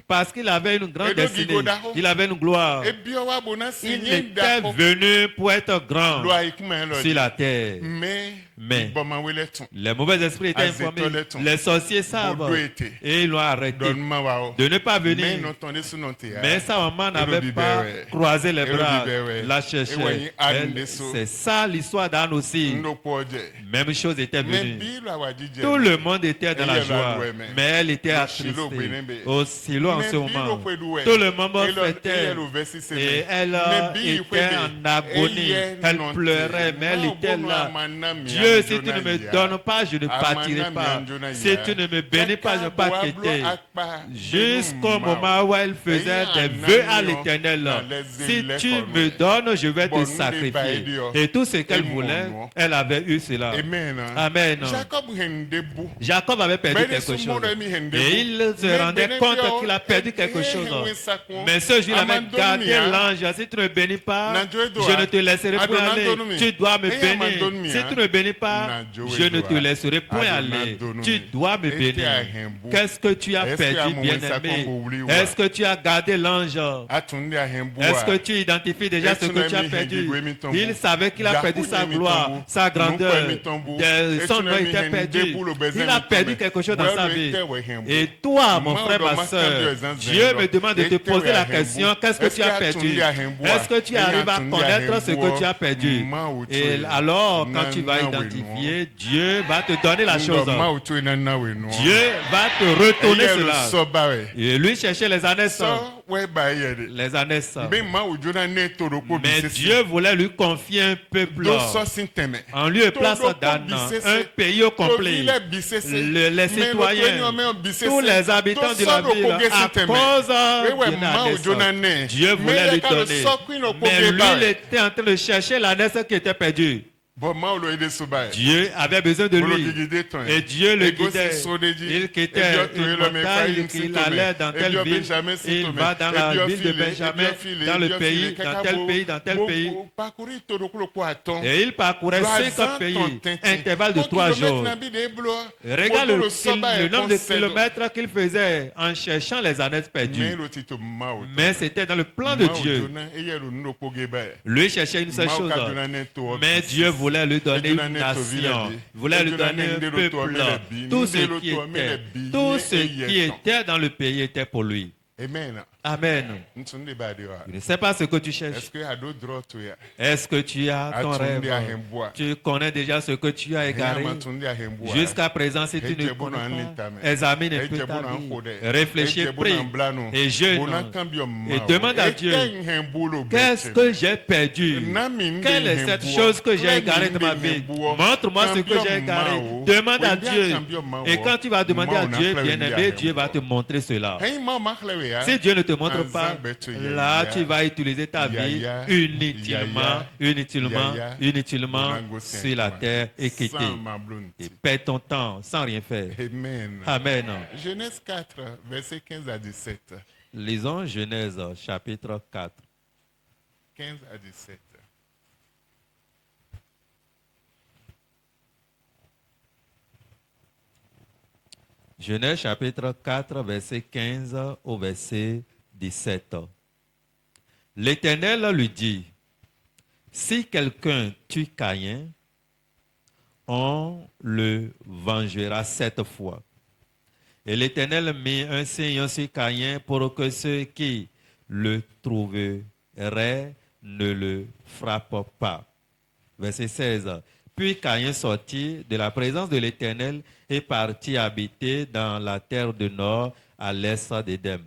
A: Parce qu'il avait une grande
B: Edo
A: destinée.
B: Gigodaho.
A: Il avait une gloire.
B: Et biowa bona
A: Il
B: signé
A: était
B: d'accord.
A: venu pour être grand
B: Loi ikumen lo.
A: sur la terre.
B: Mais,
A: Mais,
B: bon, ma wele ton.
A: les mauvais esprits étaient informés.
B: Azetoleton.
A: Les sorciers savent.
B: Bodo était.
A: Et ils l'ont arrêté
B: Donne-moi wao.
A: de ne pas
B: Mais
A: venir.
B: non, ton est sous non te.
A: Mais sa maman n'avait
B: Edo
A: pas
B: bibere.
A: croisé les
B: Edo
A: bras,
B: bibere.
A: la
B: Ewanyi
A: cherchait.
B: Anne
A: Elle-
B: Neso.
A: C'est ça l'histoire d'Anne aussi.
B: Ndo poje.
A: Même chose était
B: Mais
A: venue.
B: bilo awadije.
A: Tout le monde était dans la
B: Elle
A: joie,
B: est là,
A: mais elle était
B: Au
A: attristée.
B: Silo, Benembe.
A: Au Silo en
B: Mais
A: ce
B: bilo
A: moment.
B: kweduwe.
A: Tout le monde
B: Elle a-
A: fêtait.
B: elle a versé ses
A: Et
B: mains.
A: elle
B: Mais bilo
A: était
B: kwede.
A: en agonie.
B: Eye
A: Elle
B: non te.
A: pleurait, mais elle
B: Ma
A: était
B: obono
A: là.
B: amana mi
A: Dieu, si tu
B: anjona
A: ne me
B: ya.
A: donnes pas, je ne partirai
B: Amana
A: pas.
B: mi anjona
A: Si
B: ya.
A: tu ne me bénis pas, je ne vais pas
B: Kaka
A: quitter.
B: boablo akpa
A: Jusqu'au
B: benu
A: moment
B: mao.
A: où elle faisait
B: Eye
A: des vœux à
B: anani yo,
A: l'Éternel.
B: na les
A: Si
B: élèves
A: tu
B: comme
A: me
B: nous.
A: donnes, je vais
B: Bon,
A: te
B: nous
A: sacrifier.
B: débailler, yo.
A: Et tout ce qu'elle
B: Et mon
A: voulait,
B: nom.
A: elle avait eu cela.
B: Amen.
A: Amen.
B: Jacob hendebu.
A: Jacob avait perdu
B: Mais
A: quelque
B: les
A: chose.
B: sous-mondes mis hendebu.
A: Et il se
B: Mais
A: rendait
B: bénéfice,
A: compte qu'il a perdu quelque
B: eh,
A: chose.
B: eh, sakon.
A: Mais ce jour, il avait
B: Amandonumi,
A: gardé
B: hein.
A: l'ange. Si tu ne me bénis pas,
B: Nadjo Edoa.
A: je ne te laisserai point aller.
B: Adonandonumi.
A: Tu dois me
B: Eh,
A: bénir.
B: Amandonumi,
A: Si
B: hein.
A: tu ne me bénis pas,
B: Nadjo
A: je ne
B: Edoa.
A: te laisserai point aller.
B: Adonandonumi.
A: Tu dois me
B: Ete
A: bénir.
B: ahembu.
A: Qu'est-ce que tu as
B: Est-ce
A: perdu,
B: que à mon
A: bien-aimé?
B: sakon bouli wa?
A: Est-ce que tu as gardé l'ange?
B: Atunde ahembu.
A: Est-ce que tu identifies déjà ce que tu as perdu? Il savait qu'il a perdu sa gloire, sa grandeur. Son nom était perdu. Il a perdu quelque chose dans sa vie. Et toi, mon frère, ma soeur, Dieu me demande de te poser la question, qu'est-ce que tu as perdu? Est-ce que tu arrives à connaître ce que tu as perdu? Et alors, quand tu vas identifier, Dieu va te donner la chose. Dieu va te retourner cela. Et lui cherchait les années 100. Les années 100. Mais Dieu voulait lui confier un peuple en lieu et place d'Anne, un pays au complet. Les citoyens, tous les habitants de la ville, à cause de Dieu voulait lui donner. Mais lui, il était en train de chercher la naissance qui était perdue. Dieu avait besoin de lui. Et Dieu le guidait. Il quittait une montagne, il allait dans telle ville, il va dans la ville de Benjamin, dans le pays, dans tel pays. Et il parcourait 50 pays, intervalle de 3 jours. Regarde le nombre de kilomètres qu'il faisait en cherchant les années perdues. Mais c'était dans le plan de Dieu. Lui cherchait une seule chose. Mais Dieu voulait lui donner une nation, voulait lui donner un peuple. Tout ce qui était dans le pays était pour lui.
B: Amen.
A: Amen.
B: Ntunde badiwa.
A: Je ne sais pas ce que tu cherches.
B: Est-ce que ado draw to ya?
A: Est-ce que tu as ton rêve? Tu connais déjà ce que tu as égaré. Jusqu'à présent, si tu ne connais pas, examine un peu ta vie. Réfléchis, prie et jeûne. Et demande à Dieu, qu'est-ce que j'ai perdu? Quelle est cette chose que j'ai égarée de ma vie? Montre-moi ce que j'ai égaré. Demande à Dieu. Et quand tu vas demander à Dieu, bien-aimé, Dieu va te montrer cela. Si Dieu ne te montre pas, là tu vas utiliser ta vie inutilement sur la terre et quitter. Et perds ton temps sans rien faire. Amen.
B: Genèse 4, verset 15 à 17.
A: Lisons Genèse chapitre 4.
B: 15 à 17.
A: Genèse chapitre 4, verset 15 au verset 17. L'Éternel lui dit, si quelqu'un tue Caïn, on le vengera 7 fois. Et l'Éternel mit un signe sur Caïn pour que ceux qui le trouveraient ne le frappent pas. Verset 16. Puis Caïn sortit de la présence de l'Éternel et partit habiter dans la terre du nord à l'est d'Édem.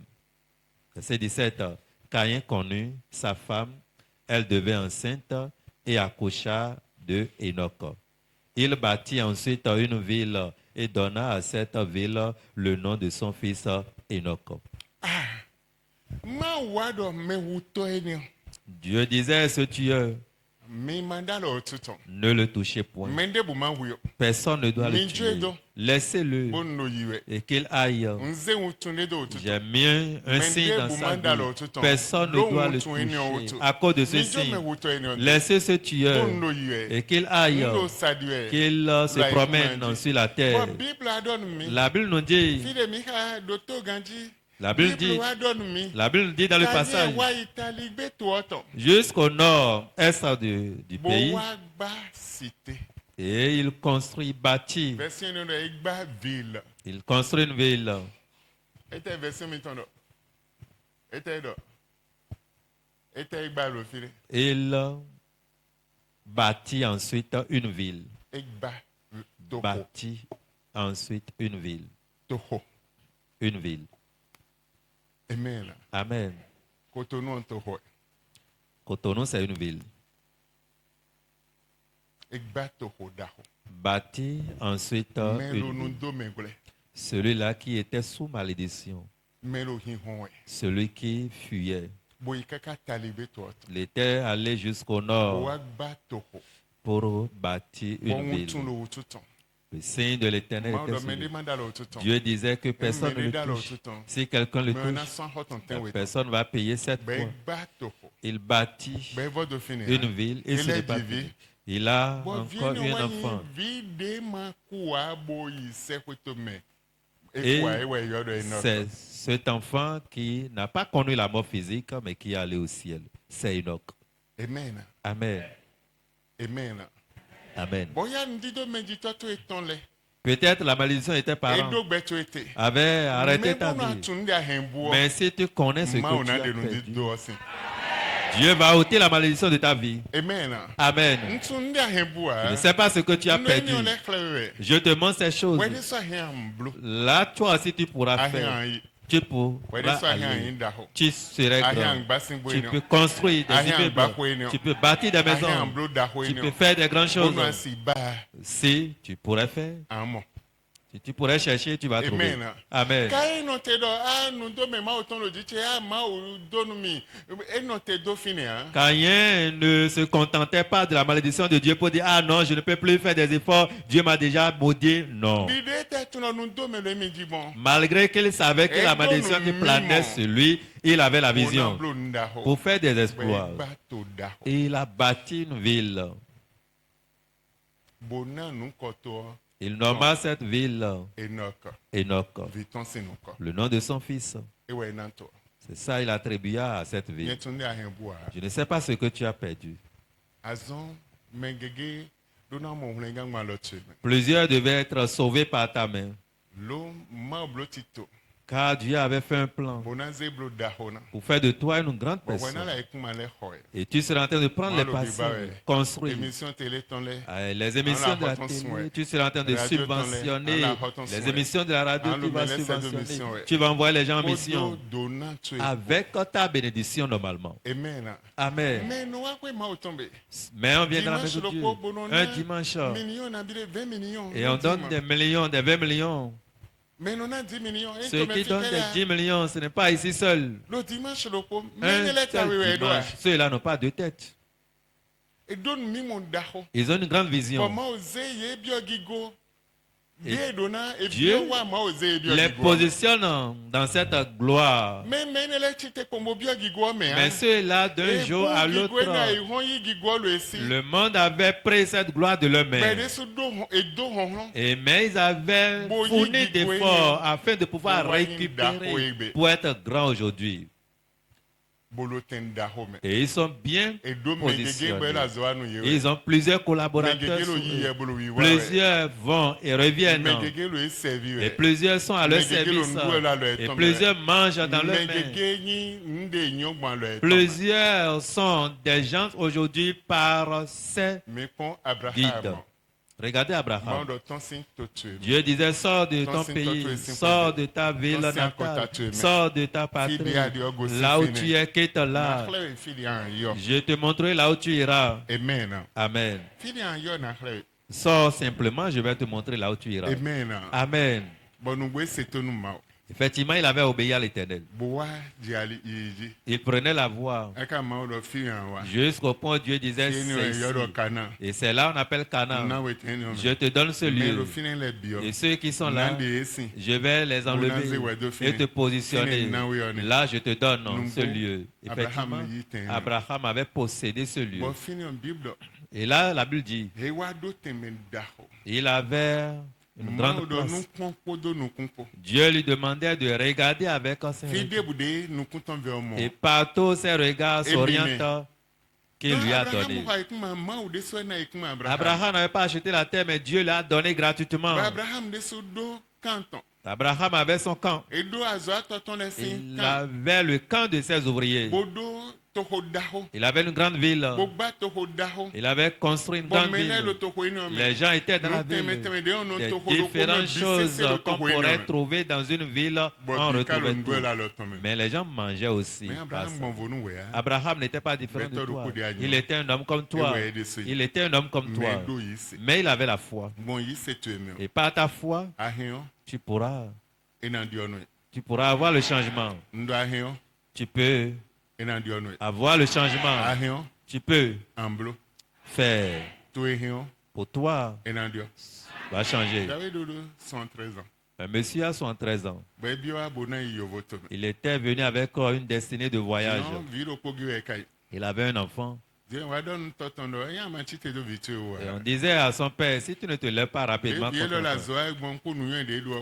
A: Verset 17. Caïn connut sa femme, elle devint enceinte et accoucha de Enoch. Il bâtit ensuite une ville et donna à cette ville le nom de son fils Enoch. Dieu disait à ce tueur, ne le touchez point. Personne ne doit le tuer. Laissez-le et qu'il aille. J'ai mis un signe dans sa vie. Personne ne doit le toucher. À cause de ce signe, laissez ce tueur et qu'il aille, qu'il se promène sur la terre. La Bible nous dit, la Bible dit dans le passage, jusqu'au nord, est du pays, et il construit, bâtit. Il construit une ville. Il bâtit ensuite une ville. Bâtit ensuite une ville. Une ville.
B: Amen.
A: Amen. Cotonou, c'est une ville. Bâtit ensuite une ville. Celui-là qui était sous malédiction. Celui qui fuyait. Il était allé jusqu'au nord pour bâtir une ville. Le signe de l'Éternel était sur lui. Dieu disait que personne ne le touche. Si quelqu'un le touche, personne ne va payer 7 fois. Il bâtit une ville et ce n'est pas fini. Il a encore un enfant. Et c'est cet enfant qui n'a pas connu la mort physique, mais qui est allé au ciel. C'est Enoch.
B: Amen.
A: Amen.
B: Amen.
A: Amen. Peut-être la malédiction était parent avait arrêté ta vie. Mais si tu connais ce que tu as perdu, Dieu va ôter la malédiction de ta vie.
B: Amen.
A: Amen. Je ne sais pas ce que tu as perdu. Je te montre ces choses. Là, toi aussi, tu pourras faire. Tu pourras aller. Tu serais grand. Tu peux construire des immeubles. Tu peux bâtir des maisons. Tu peux faire des grandes choses. Si tu pourrais faire. Si tu pourrais chercher, tu vas trouver. Amen. Caïn ne se contentait pas de la malédiction de Dieu pour dire, ah non, je ne peux plus faire des efforts, Dieu m'a déjà maudit. Non. Malgré qu'il savait que la malédiction qui planait sur lui, il avait la vision pour faire des exploits. Et il a bâti une ville. Il nomma cette ville Enoch, le nom de son fils. C'est ça il attribua à cette ville. Je ne sais pas ce que tu as perdu.
B: dona mo hune gang ma lo tue
A: Plusieurs devaient être sauvés par ta main.
B: lo ma blo tito
A: Car Dieu avait fait un plan
B: bona zeblo dahona
A: pour faire de toi une grande
B: bo wana
A: personne.
B: la ikuma le hoye
A: Et tu seras en train de prendre les
B: Malo
A: patients,
B: bibawe.
A: construire
B: émission télé ton le
A: les émissions de la
B: Ala hoton
A: télé.
B: soin.
A: Tu seras en train de
B: Radio
A: subventionner
B: Ala hoton
A: les
B: soin.
A: émissions de la radio.
B: Ala
A: Tu vas
B: mele cette
A: subventionner.
B: émission, ouais.
A: Tu vas envoyer les gens en
B: Odo
A: mission
B: dona tue
A: avec ta bénédiction normalement.
B: amen
A: Amen.
B: mais no wa kwe ma otombe
A: Mais on viendra avec
B: dimanche
A: Dieu
B: le bono
A: un dimanche
B: millions na bile 20 millions
A: et on donne des millions, des 20 millions.
B: mais non a 10 millions et
A: Ceux qui donnent des 10 millions, ce n'est pas ici seul.
B: le dimanche le po
A: Un
B: mais les
A: seul dimanche. Ceux-là n'ont pas de tête.
B: et donne mi mon daho
A: Ils ont une grande vision.
B: comment oser ye biogigo Dieu donna et
A: Dieu
B: Dieu wa ma oser
A: les
B: biogigo
A: positionne dans cette gloire.
B: mais les chite comme biogigo
A: Mais ceux-là, d'un jour à l'autre, le monde avait pris cette gloire de leur main. Mais ils avaient fourni d'efforts afin de pouvoir récupérer pour être grands aujourd'hui. Et ils sont bien positionnés. Ils ont plusieurs collaborateurs sur eux. Plusieurs vont et reviennent. Et plusieurs sont à leur service. Et plusieurs mangent dans leur main. Plusieurs sont des gens aujourd'hui par ces guides. Regardez Abraham. Dieu disait, sors de ton pays, sors de ta ville natale, sors de ta patrie, là où tu es, quitte là. Je te montrerai là où tu iras. Amen. Sors simplement, je vais te montrer là où tu iras. Amen. Effectivement, il avait obéi à l'Éternel. Il prenait la voie jusqu'au point où Dieu disait c'est ici. Et c'est là qu'on appelle Canaan. Je te donne ce lieu. Et ceux qui sont là, je vais les enlever et te positionner. Là, je te donne ce lieu. Effectivement, Abraham avait possédé ce lieu. Et là, la Bible dit, il avait une grande place. Dieu lui demandait de regarder avec ses regards. Et partout ses regards s'orientent qu'il lui a donné. Abraham n'avait pas acheté la terre, mais Dieu l'a donné gratuitement. Abraham avait son camp. Il avait le camp de ses ouvriers. Il avait une grande ville. Il avait construit une grande ville. Les gens étaient dans la ville. Des différentes choses qu'on pourrait trouver dans une ville, on retrouvait tout. Mais les gens mangeaient aussi. Abraham n'était pas différent de toi. Il était un homme comme toi. Il était un homme comme toi. Mais il avait la foi. Et par ta foi, tu pourras avoir le changement. Tu peux avoir le changement. Tu peux faire pour toi. Va changer. Un monsieur a 73 ans. Il était venu avec une destinée de voyage. Il avait un enfant. Et on disait à son père, si tu ne te lèves pas rapidement,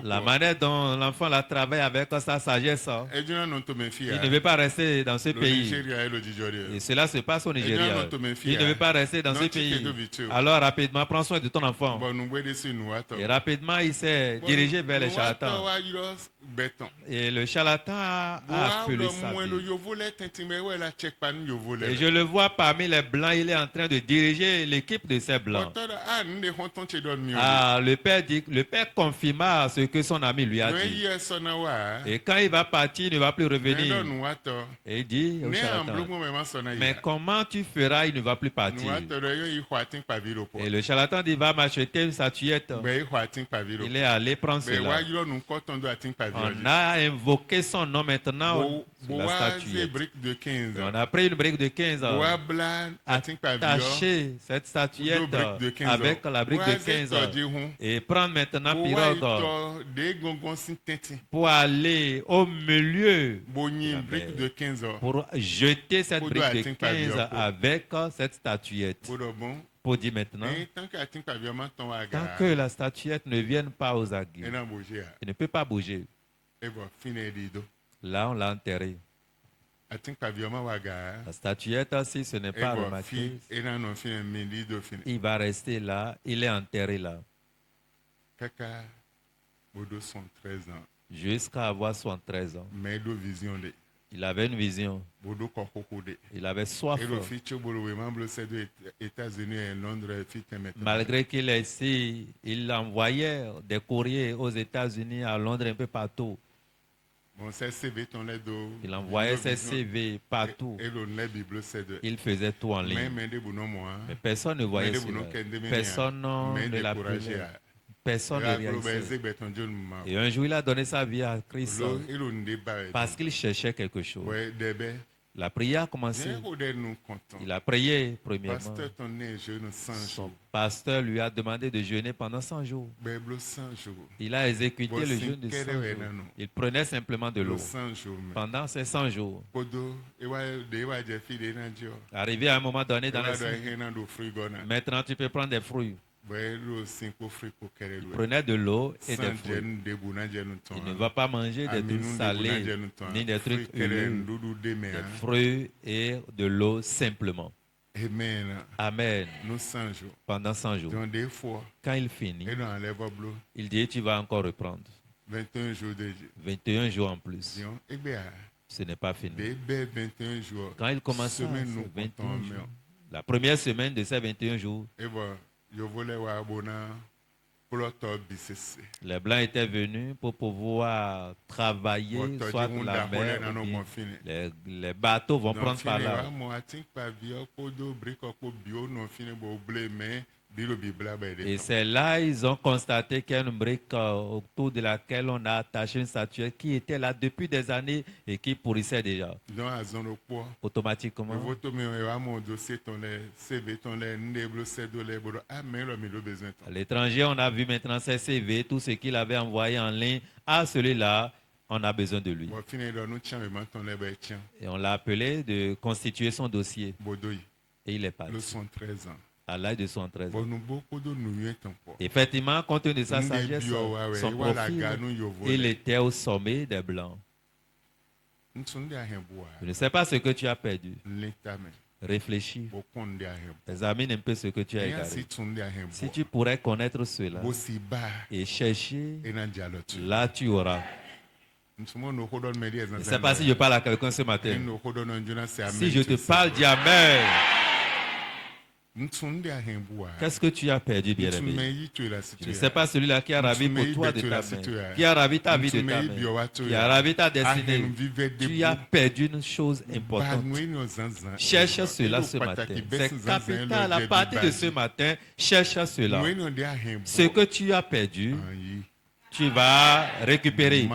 A: la manière dont l'enfant la travaille avec sa sagesse, il ne veut pas rester dans ce pays. Et cela se passe au Nigeria. Il ne veut pas rester dans ce pays. Alors rapidement, prends soin de ton enfant. Et rapidement, il s'est dirigé vers les charlatans. Et le charlatan a appelé sa vie. Et je le vois parmi les blancs, il est en train de diriger l'équipe de ces blancs. Le père confirma ce que son ami lui a dit. Et quand il va partir, il ne va plus revenir. Et il dit au charlatan, mais comment tu feras, il ne va plus partir. Et le charlatan dit, va m'acheter une statuette. Il est allé prendre cela. On a invoqué son nom maintenant sur la statuette. On a pris une brique de 15 ans. Attacher cette statuette avec la brique de 15 ans et prendre maintenant pirogue pour aller au milieu pour jeter cette brique de 15 avec cette statuette. Pour dire maintenant, tant que la statuette ne vienne pas aux aguets, il ne peut pas bouger. Là, on l'a enterré.
B: Atin pavioma waga.
A: La statuette aussi, ce n'est pas
B: Ebo
A: remarqué.
B: fi ena no fi mili do fi.
A: Il va rester là, il est enterré là,
B: Kaka bodo son 13 ans.
A: jusqu'à avoir 73 ans.
B: Mais do vision de.
A: Il avait une vision,
B: Bodo kokoko de.
A: il avait soif.
B: Et le fi chobolo we mamblo c'est de États-Unis et Londres fi temet.
A: Malgré qu'il est ici, il envoyait des courriers aux États-Unis, à Londres, un peu partout.
B: Bon, c'est CV ton les do.
A: Il envoyait ses CV partout.
B: Et le ne Bible c'est de.
A: Il faisait tout en ligne.
B: Mais de bono moi.
A: Mais personne ne voyait cela. Personne ne l'appelait. Personne ne réalisait. Et un jour, il a donné sa vie à Christ parce qu'il cherchait quelque chose. La prière a commencé. Il a prié premièrement. Son pasteur lui a demandé de jeûner pendant 100 jours. Il a exécuté le jeûne de 100 jours. Il prenait simplement de l'eau. Pendant ces 100 jours, arrivé à un moment donné dans la semaine, maintenant tu peux prendre des fruits. Il prenait de l'eau et des fruits. Il ne va pas manger des trucs salés ni des trucs huileux, des fruits et de l'eau simplement. Amen. Pendant 100 jours. Quand il finit, il dit tu vas encore reprendre. 21 jours en plus. Ce n'est pas fini. Quand il commence à 21 jours, la première semaine de ces 21 jours, les Blancs étaient venus pour pouvoir travailler, soit la mer, les bateaux vont prendre par là. Et c'est là ils ont constaté qu'il y a une brique autour de laquelle on a attaché une statuette qui était là depuis des années et qui pourrissait déjà. Automatiquement. À l'étranger, on a vu maintenant ses CV, tout ce qu'il avait envoyé en ligne. À celui-là, on a besoin de lui. Et on l'a appelé de constituer son dossier. Et il est parti. À l'âge de 73 ans. Effectivement, compte tenu de sa sagesse, son profil, il était au sommet des Blancs. Je ne sais pas ce que tu as perdu. Réfléchis. Examine un peu ce que tu as égaré. Si tu pourrais connaître cela et chercher, là tu auras. Je ne sais pas si je parle à quelqu'un ce matin. Si je te parle, dis Amen. Qu'est-ce que tu as perdu, bien-aimé? Je ne sais pas celui-là qui a ravi pour toi de ta main, qui a ravi ta vie de ta main, qui a ravi ta destinée. Tu as perdu une chose importante. Cherche cela ce matin. C'est capital. À partir de ce matin, cherche cela. Ce que tu as perdu, tu vas récupérer.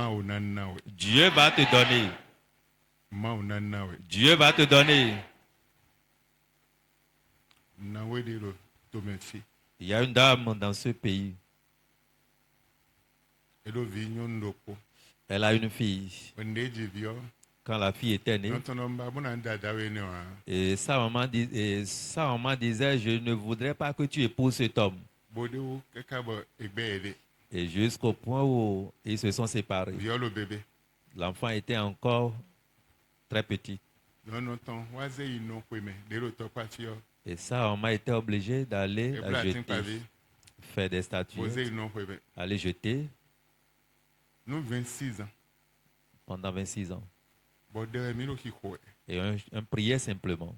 A: Dieu va te donner. Dieu va te donner. Il y a une dame dans ce pays. Elle a une fille. Quand la fille était née, et sa maman disait, je ne voudrais pas que tu épouses cet homme. Et jusqu'au point où ils se sont séparés. L'enfant était encore très petit. Et ça, on m'a été obligé d'aller la jeter, faire des statues, aller jeter pendant 26 ans. Et un priait simplement.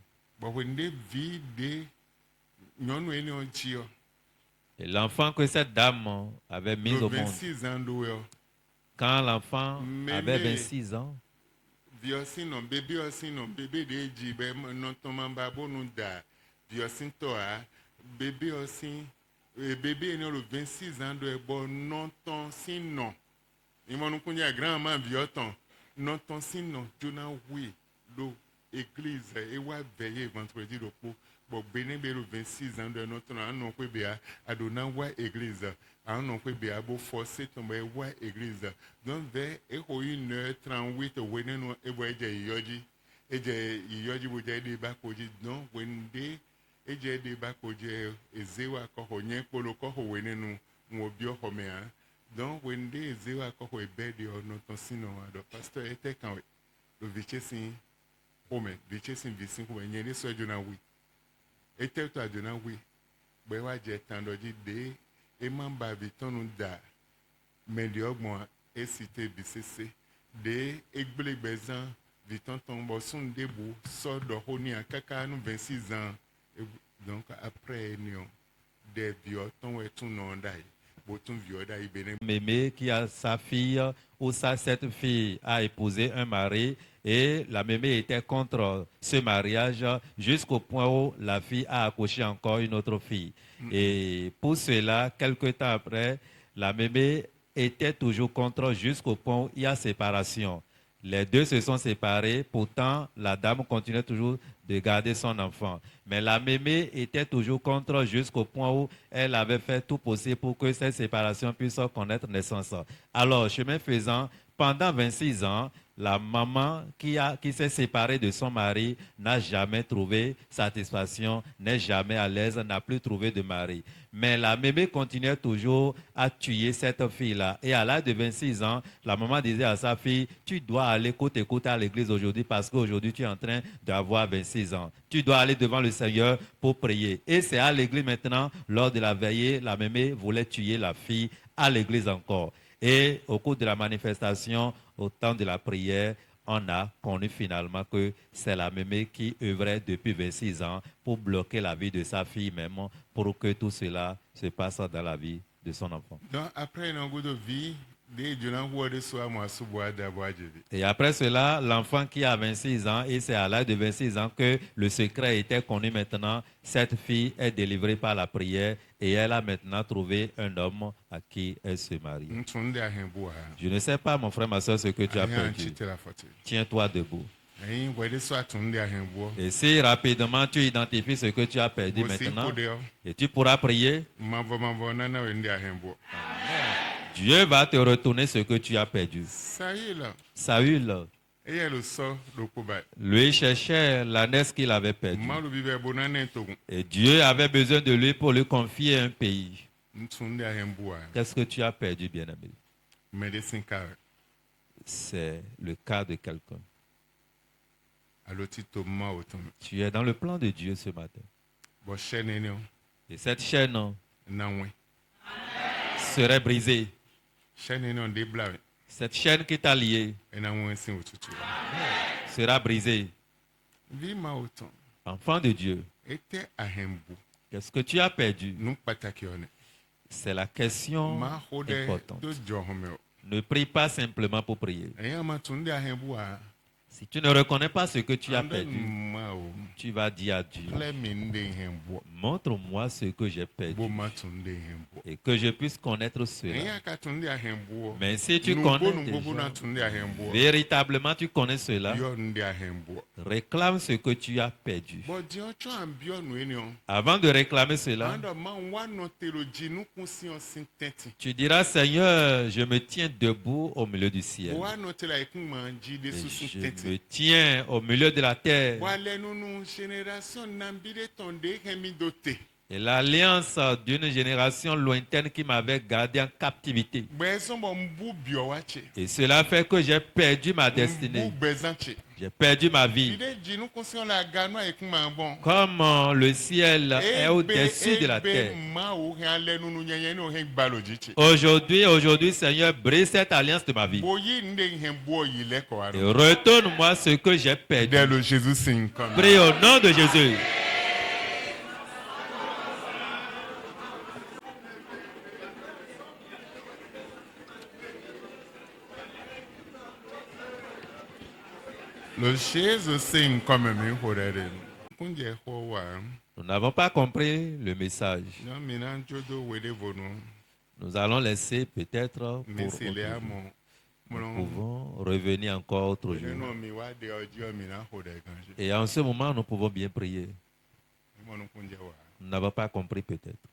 A: Et l'enfant que cette dame avait mis au monde, quand l'enfant avait 26 ans,
B: bébé aussi né le 26 ans de bon non ton sinon il m'a nous connait grand-maman vioton non ton sinon Jonah oui l'eau église et wa veiller vendredi le pot bon béné le 26 ans de notre non ko bia adona wa église non ko bia bo forcer tomber wa église donc vers 1h38 wenen no e bo yoji bo je ba ko ji non wende eje de ba ko je ezewa ko ho nyen polo ko ho wenenu mo bio ho me a donc wende ezewa ko ho ebe de ono ton sino do pasteur était quand le vice sin xɔme vitse vi si xɔme nye ne sɔ dzona wui ete to adzona wui gbe wa dze tan dɔ dzi de ema ba vitɔnu da mɛliɔgbɔn esi te bisese de egbelegbe zan vitɔntɔn bɔ sun de bo sɔ dɔ xonia kaka nu 26 ans donc après nion des viotons et tout non d'ailleurs.
A: Mémé qui a sa fille ou cette fille a épousé un mari et la mémé était contre ce mariage jusqu'au point où la fille a accouché encore une autre fille. Et pour cela, quelque temps après, la mémé était toujours contre jusqu'au point où il y a séparation. Les deux se sont séparés, pourtant la dame continuait toujours de garder son enfant. Mais la mémé était toujours contre jusqu'au point où elle avait fait tout possible pour que cette séparation puisse connaître naissance. Alors, chemin faisant, pendant 26 ans, la maman qui s'est séparée de son mari n'a jamais trouvé satisfaction, n'est jamais à l'aise, n'a plus trouvé de mari. Mais la mémé continuait toujours à tuer cette fille-là. Et à l'âge de 26 ans, la maman disait à sa fille, tu dois aller côte à côte à l'église aujourd'hui parce qu'aujourd'hui tu es en train d'avoir 26 ans. Tu dois aller devant le Seigneur pour prier. Et c'est à l'église maintenant, lors de la veillée, la mémé voulait tuer la fille à l'église encore. Et au cours de la manifestation, au temps de la prière, on a connu finalement que c'est la mémé qui œuvrait depuis 26 ans pour bloquer la vie de sa fille même, pour que tout cela se passe dans la vie de son enfant.
B: Donc après une goût de vie,
A: et après cela, l'enfant qui a 26 ans, et c'est à l'âge de 26 ans que le secret était connu maintenant, cette fille est délivrée par la prière et elle a maintenant trouvé un homme à qui elle se marie. Je ne sais pas, mon frère, ma soeur, ce que tu as perdu. Tiens-toi debout. Et si rapidement tu identifies ce que tu as perdu maintenant, et tu pourras prier, Dieu va te retourner ce que tu as perdu. Saül, lui cherchait l'ânesse qu'il avait perdue. Et Dieu avait besoin de lui pour lui confier un pays. Qu'est-ce que tu as perdu, bien-aimé? C'est le cas de quelqu'un. Tu es dans le plan de Dieu ce matin. Et cette chaîne serait brisée. Cette chaîne qui t'a lié sera brisée. Enfant de Dieu, qu'est-ce que tu as perdu? C'est la question importante. Ne prie pas simplement pour prier. Si tu ne reconnais pas ce que tu as perdu, tu vas dire à Dieu, montre-moi ce que j'ai perdu et que je puisse connaître cela. Mais si tu connais déjà, véritablement tu connais cela, réclame ce que tu as perdu. Avant de réclamer cela, tu diras, Seigneur, je me tiens debout au milieu du ciel. Je me tiens au milieu de la terre. Et l'alliance d'une génération lointaine qui m'avait gardé en captivité. Et cela fait que j'ai perdu ma destinée. J'ai perdu ma vie. Comme le ciel est au-dessus de la terre. Aujourd'hui, Seigneur, brise cette alliance de ma vie. Et retourne-moi ce que j'ai perdu. Prie au nom de Jésus. Nous n'avons pas compris le message. Nous allons laisser peut-être pour nous pouvons revenir encore autre jour. Et en ce moment, nous pouvons bien prier. Nous n'avons pas compris peut-être.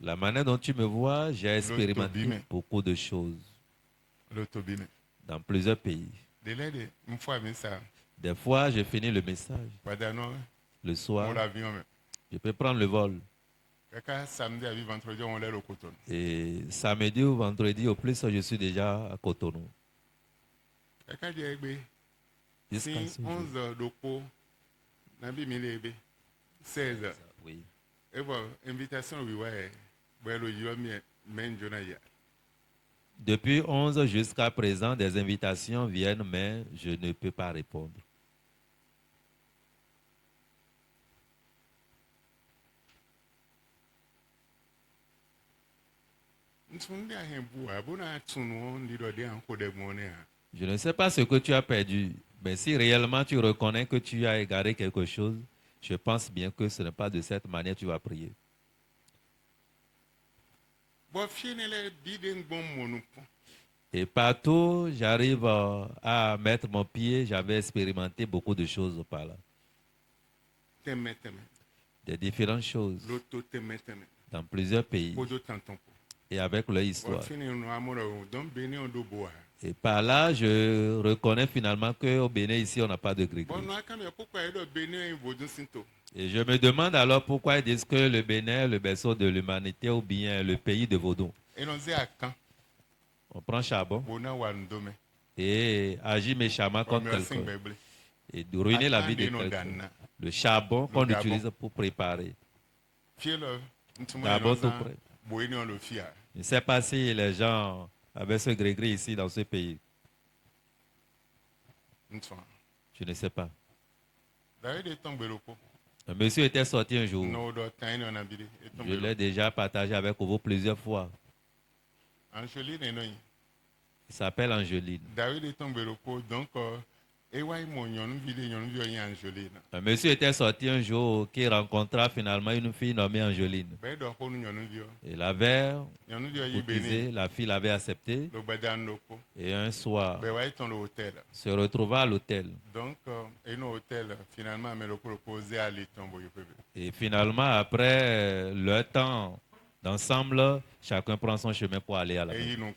A: La manière dont tu me vois, j'ai expérimenté beaucoup de choses dans plusieurs pays. Des fois, j'ai fini le message. Le soir, je peux prendre le vol. Et samedi ou vendredi, au plus, je suis déjà à Cotonou. Jusqu'à
B: si
A: ce jour.
B: 11 heures de cours, Nabi Milebe, 16 heures.
A: Oui.
B: Et bon, invitation, oui, ouais. Bon, le jour, mais je
A: Depuis 11 jusqu'à présent, des invitations viennent, mais je ne peux pas répondre. Je ne sais pas ce que tu as perdu, mais si réellement tu reconnais que tu as égaré quelque chose, je pense bien que ce n'est pas de cette manière que tu vas prier. Et partout, j'arrive à mettre mon pied, j'avais expérimenté beaucoup de choses par là. Des différentes choses dans plusieurs pays et avec leur histoire. Et par là, je reconnais finalement qu'au Bénin, ici, on n'a pas de gris-gris. Et je me demande alors pourquoi ils disent que le Bénin est le berceau de l'humanité ou bien le pays de Vaudon. On prend charbon et agit méchamment contre quelqu'un et de ruiner la vie de quelqu'un. Le charbon qu'on utilise pour préparer. D'abord tout près. Je ne sais pas si les gens avaient ce gris-gris ici dans ce pays. Je ne sais pas. Un monsieur était sorti un jour. Je l'ai déjà partagé avec vous plusieurs fois. Il s'appelle Angeline. Un monsieur était sorti un jour qui rencontra finalement une fille nommée Angeline. Il avait courtisé, la fille l'avait accepté. Et un soir, se retrouva à l'hôtel. Et finalement, après le temps d'ensemble, chacun prend son chemin pour aller à la maison.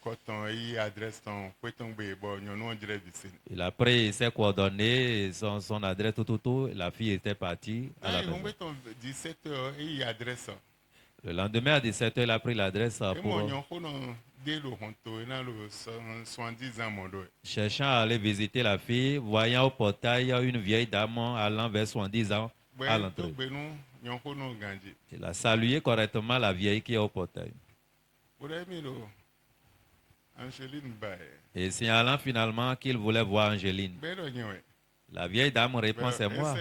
A: Il a pris ses coordonnées, son adresse, tout. La fille était partie à la maison. Le lendemain à 17h, il a pris l'adresse pour cherchant à aller visiter la fille, voyant au portail une vieille dame allant vers 70 ans à l'entrée. Il a salué correctement la vieille qui est au portail. Et signalant finalement qu'il voulait voir Angeline. La vieille dame répond, c'est moi.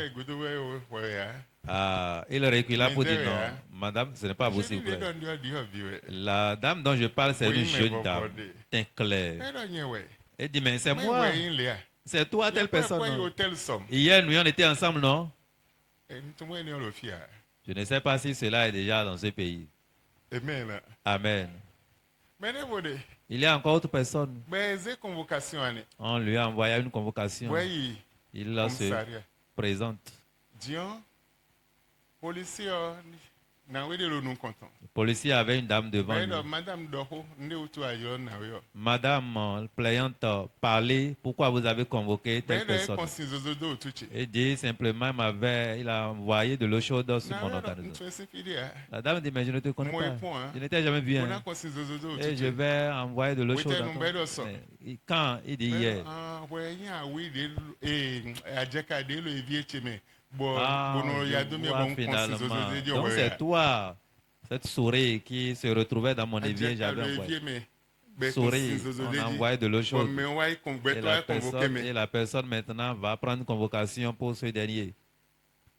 A: Ah, il recula pour dire non, madame, ce n'est pas vous, s'il vous plaît. La dame dont je parle, c'est une jeune dame, teint clair. Elle dit, mais c'est moi. C'est toi, telle personne. Non? Hier, nous, on était ensemble, non? Je ne sais pas si cela est déjà dans ce pays. Amen. Il y a encore autre personne. On lui a envoyé une convocation. Il se présente. Le policier avait une dame devant lui. Madame plaignante, parlez, pourquoi vous avez convoqué telle personne? Et dit simplement, il a envoyé de l'eau chaude sur mon organisme. La dame dit, mais je ne te connais pas. Je ne t'ai jamais vu. Hein. Et je vais envoyer de l'eau chaude. Quand il dit hier. Ah, finalement. Donc c'est toi, cette souris qui se retrouvait dans mon évier, j'avais envoyé. Souris, on a envoyé de l'eau chaude. Et la personne maintenant va prendre convocation pour ce dernier.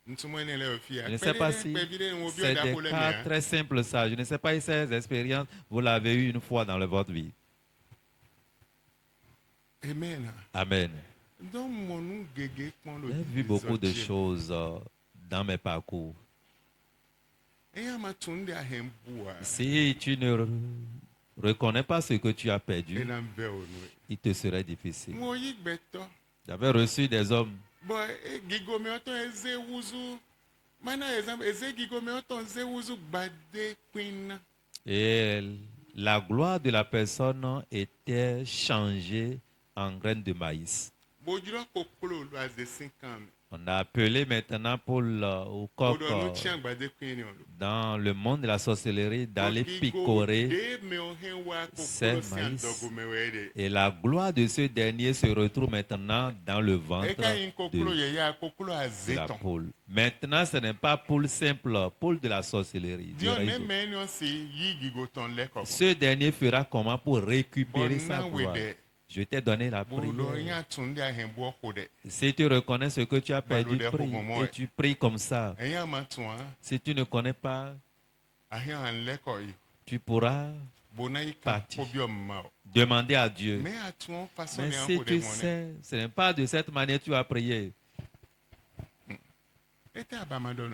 A: Je ne sais pas si c'est des cas très simples ça. Je ne sais pas si ces expériences, vous l'avez eu une fois dans votre vie.
B: Amen.
A: Amen. J'ai vu beaucoup de choses dans mes parcours. Si tu ne reconnais pas ce que tu as perdu, il te serait difficile. J'avais reçu des hommes. Et la gloire de la personne était changée en graines de maïs. On a appelé maintenant Paul au coq
B: Odo nu tsi agbade kui ni o lo.
A: dans le monde de la sorcellerie d'aller picorer
B: de me o hen wa
A: ces
B: kokoro si
A: maïs.
B: andogo me we de.
A: Et la gloire de ce dernier se retrouve maintenant dans le ventre
B: Eka yin kokoro
A: de,
B: ye ya kokoro
A: de la
B: azeton.
A: poule. Maintenant, ce n'est pas poule simple, poule de la sorcellerie. du
B: Dio ne
A: réseau.
B: me ni o si yi gigoton le koko.
A: Ce dernier fera comment pour récupérer sa
B: Bon,
A: gloire?
B: oui,
A: Je t'ai donné la
B: Bodo
A: prière.
B: nya tunde a hen bo ko de.
A: Si tu reconnais ce que tu as perdu,
B: Balou de
A: prie.
B: homo,
A: Et tu pries comme ça.
B: Eya ma tun a
A: Si tu ne connais pas,
B: hen an le ko yi.
A: tu pourras
B: Bona yi kan
A: Parti.
B: ko bi o ma o.
A: demander à Dieu.
B: Mais à ton façon
A: Mais
B: de
A: si
B: ko de
A: tu
B: mon.
A: sais, ce n'est pas de cette manière que tu as prié.
B: Ete abamadon.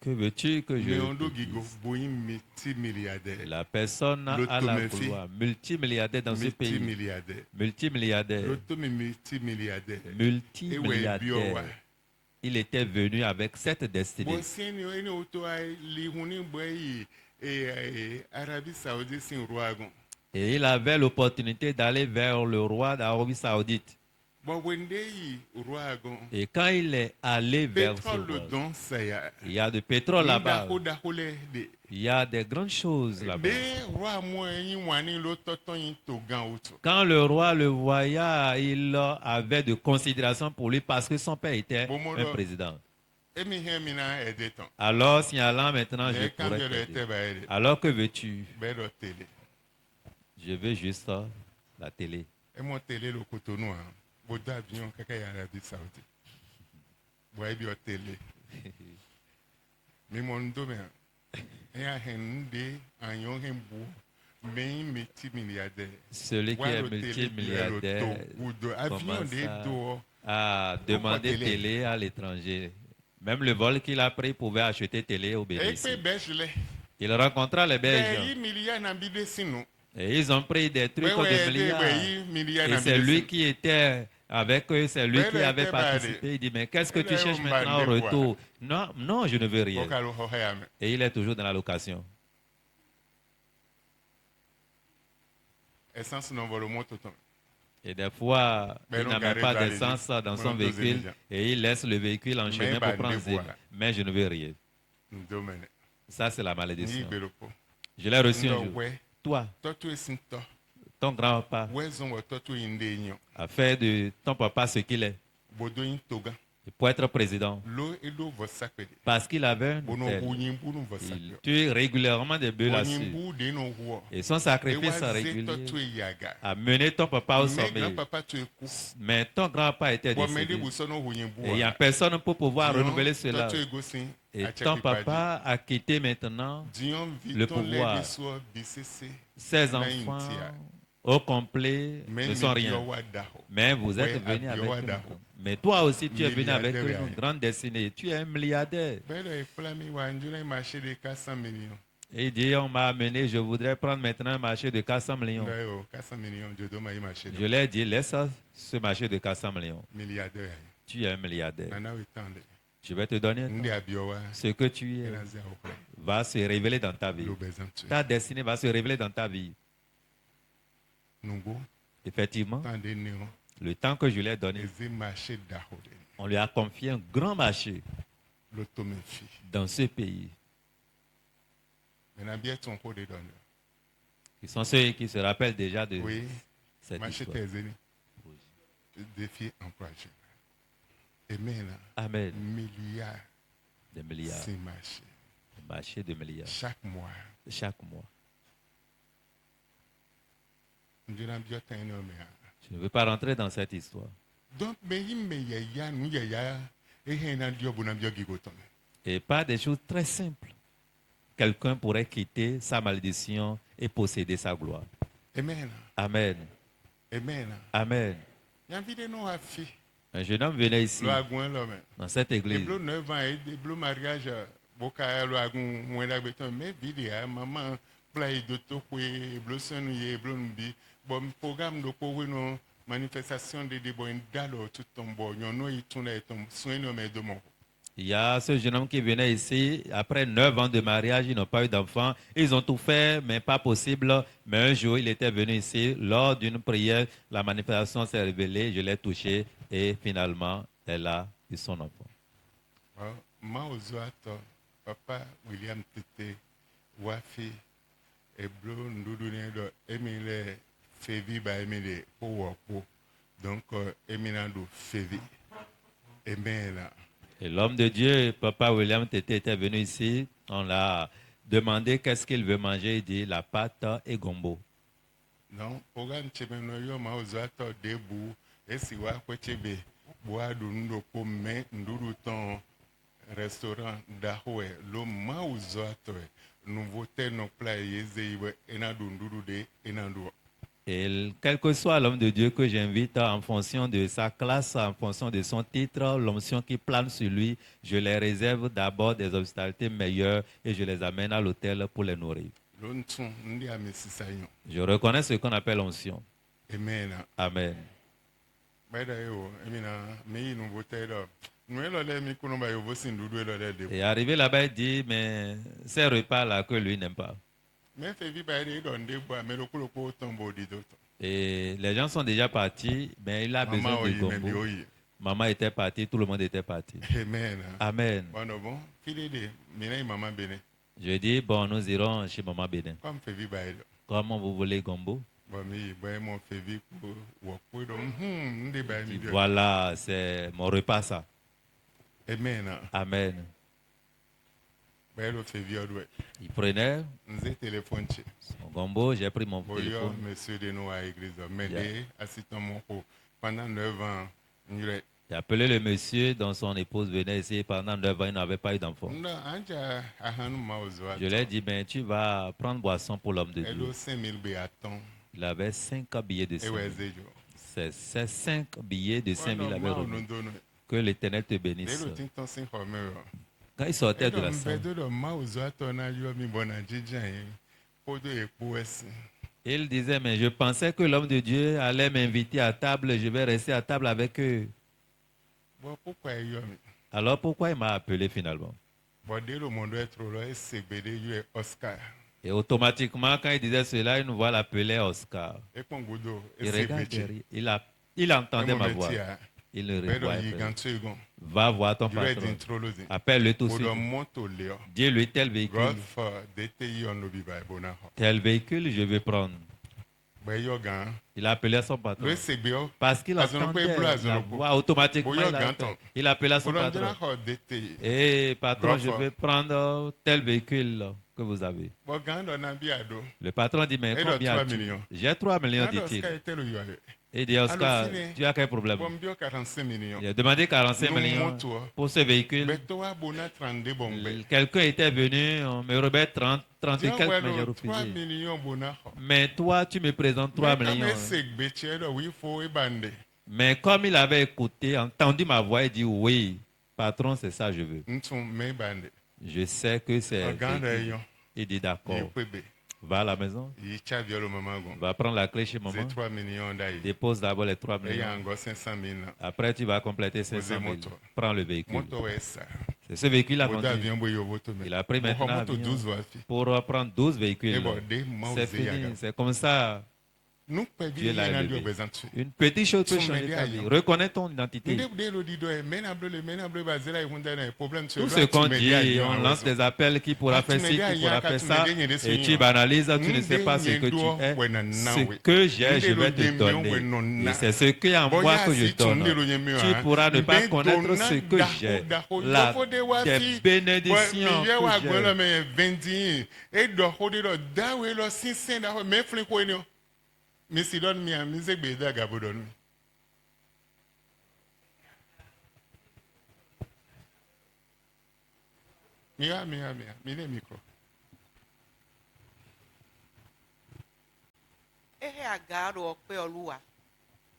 A: Que veux-tu que je
B: Mais on do
A: te
B: gigo
A: dise?
B: boyin multimilliardaire.
A: La personne a la
B: L'automéfie.
A: gloire. Multimilliardaire dans ce pays.
B: Multimilliardaire.
A: Multimilliardaire.
B: L'auto me multimilliardaire.
A: Multimilliardaire. Il était venu avec cette destinée.
B: Bon si ni eni auto ai li huni boyi Arabie Saoudite sin roagon.
A: Et il avait l'opportunité d'aller vers le roi d'Arabie Saoudite.
B: Bon wende yi roagon.
A: Et quand il est allé vers ce
B: Pétrole le
A: roi,
B: don saya.
A: il y a du pétrole là-bas.
B: Da hole de.
A: Il y a des grandes choses là-bas.
B: Be roi mo yin wani lo toton yin to gan auto.
A: Quand le roi le voya, il avait de considération pour lui parce que son père était un président.
B: Emi hen mina edeton.
A: Alors, signalant maintenant, je
B: Mais quand
A: pourrais
B: je
A: t'aider.
B: l'étais baile.
A: Alors, que veux-tu?
B: Be do télé.
A: Je veux juste la télé.
B: Et mon télé le cotonou hein. Bodo avion kaka ya Arabie Saoudite. Boy bi o télé. Mi mon do me. Et a hen de anyon hen bo. Mais multimilliardaire.
A: Celui qui est multimilliardaire commence à demander télé à l'étranger. Même le vol qu'il a pris pouvait acheter télé au BBC. Il rencontra les Belges. Et ils ont pris des trucs de milliards. Et c'est lui qui était avec eux, c'est lui qui avait participé. Il dit, mais qu'est-ce que tu cherches maintenant au retour? Non, non, je ne veux rien. Et il est toujours dans la location. Et des fois, il n'a même pas d'essence dans son véhicule et il laisse le véhicule en chemin pour prendre zéro. Mais je ne veux rien. Ça, c'est la malédiction. Je l'ai reçu un jour. Toi, ton grand-papa, a fait de ton papa ce qu'il est. Pour être président. Parce qu'il avait un hôtel. Il tue régulièrement des bœufs là-dessus. Et son sacrifice régulier a mené ton papa au sommet. Mais ton grand-papa était décédé. Et il n'y a personne pour pouvoir renouveler cela. Et ton papa a quitté maintenant le pouvoir. Ses enfants au complet ne sont rien. Mais vous êtes venu avec une mais toi aussi, tu es venu avec une grande destinée. Tu es un milliardaire. Et il dit, on m'a amené, je voudrais prendre maintenant un marché de 400 millions. Je lui ai dit, laisse ce marché de 400 millions. Tu es un milliardaire. Je vais te donner ce que tu es va se révéler dans ta vie. Ta destinée va se révéler dans ta vie. Effectivement, le temps que je lui ai donné, on lui a confié un grand marché dans ce pays. Ils sont ceux qui se rappellent déjà de cette histoire. Amen. Des milliards. Des marchés de milliards.
B: Chaque mois.
A: Chaque mois. Je ne veux pas rentrer dans cette histoire. Et pas des choses très simples. Quelqu'un pourrait quitter sa malédiction et posséder sa gloire.
B: Amen.
A: Amen.
B: Amen.
A: Amen. Un jeune homme venait ici, dans cette église. Il y a ce jeune homme qui venait ici, après 9 ans de mariage, ils n'ont pas eu d'enfant. Ils ont tout fait, mais pas possible. Mais un jour, il était venu ici, lors d'une prière, la manifestation s'est révélée, je l'ai touché et finalement, elle a de son enfant.
B: Mauzoato, papa William Tete, Wafi, Eblo Ndoudoune, Emile Fevi, Emile Powapo. Donc, Emile Fevi. Amen.
A: Et l'homme de Dieu, papa William Tété, était venu ici. On l'a demandé qu'est-ce qu'il veut manger. Il dit la pâte et gombo.
B: Non, programme Chemenoyo Mauzoato Debu, et si Wakwechebe, Boadu Ndoko, mais Ndoudouton. Restaurant d'Ahoué, le Mauzoato, nouveauté nos plats yézéiwe, enadundurude, enadu.
A: Et quel que soit l'homme de Dieu que j'invite en fonction de sa classe, en fonction de son titre, l'onction qui plane sur lui, je les réserve d'abord des hospitalités meilleures et je les amène à l'hôtel pour les nourrir. Je reconnais ce qu'on appelle onction.
B: Amen.
A: Amen. Et arrivé là-bas, il dit, mais ces repas-là que lui n'aime pas. Et les gens sont déjà partis, mais il a besoin de gombo. Maman était partie, tout le monde était parti.
B: Amen.
A: Amen. Je dis, bon, nous irons chez Maman Bénin. Comment vous voulez gombo? Voilà, c'est mon repas ça.
B: Amen.
A: Amen. Il prenait son gombo, j'ai pris mon téléphone.
B: Monsieur de nous à l'église, m'aider, assistant pendant 9 ans.
A: J'ai appelé le monsieur dont son épouse venait ici pendant 9 ans, il n'avait pas eu d'enfant. Je lui ai dit, ben, tu vas prendre boisson pour l'homme de Dieu. Il avait 5 billets de 5 000. C'est 5 billets de 5 000 avait remis. Que l'Éternel te bénisse. Quand il sortait de la salle, il disait, mais je pensais que l'homme de Dieu allait m'inviter à table, je vais rester à table avec eux. Alors pourquoi il m'a appelé finalement? Et automatiquement, quand il disait cela, une voix l'appelait Oscar. Il regarde derrière. Il entendait ma voix. Il ne revoyait pas. Va voir ton patron. Appelle-le tout de suite. Dis-lui tel véhicule. Tel véhicule, je vais prendre. Il a appelé à son patron. Parce qu'il entendait la voix automatiquement. Il a appelé à son patron. Et patron, je vais prendre tel véhicule que vous avez. Le patron dit, mais combien as-tu? J'ai 3 millions, dit-il. Il dit, Oscar, tu as quel problème? Il a demandé 45 millions pour ce véhicule. Quelqu'un était venu, on me remet 30 et quelques, mais j'ai refusé. Mais toi, tu me présentes 3 millions. Mais comme il avait écouté, entendu ma voix, il dit, oui, patron, c'est ça que je veux. Je sais que c'est... Il dit, d'accord. Va à la maison. Va prendre la clé chez maman. Dépose d'abord les 3 millions. Après, tu vas compléter 500 000. Prends le véhicule. C'est ce véhicule a conduit. Il a pris maintenant un avion pour prendre 12 véhicules. C'est fini. C'est comme ça. Dieu l'a élevé. Une petite chose peut changer ta vie. Reconnais ton identité. Tout ce qu'on dit, on lance des appels qui pourra faire ci, qui pourra faire ça, et tu banalises, tu ne sais pas ce que tu es. Ce que j'ai, je vais te donner. Et c'est ce qui envoie que je donne. Tu pourras ne pas connaître ce que j'ai. Des bénédictions que j'ai.
B: Missy donne mi a musique beda gabodon. Mia, mine micro.
C: Ehe agaro okpe olua.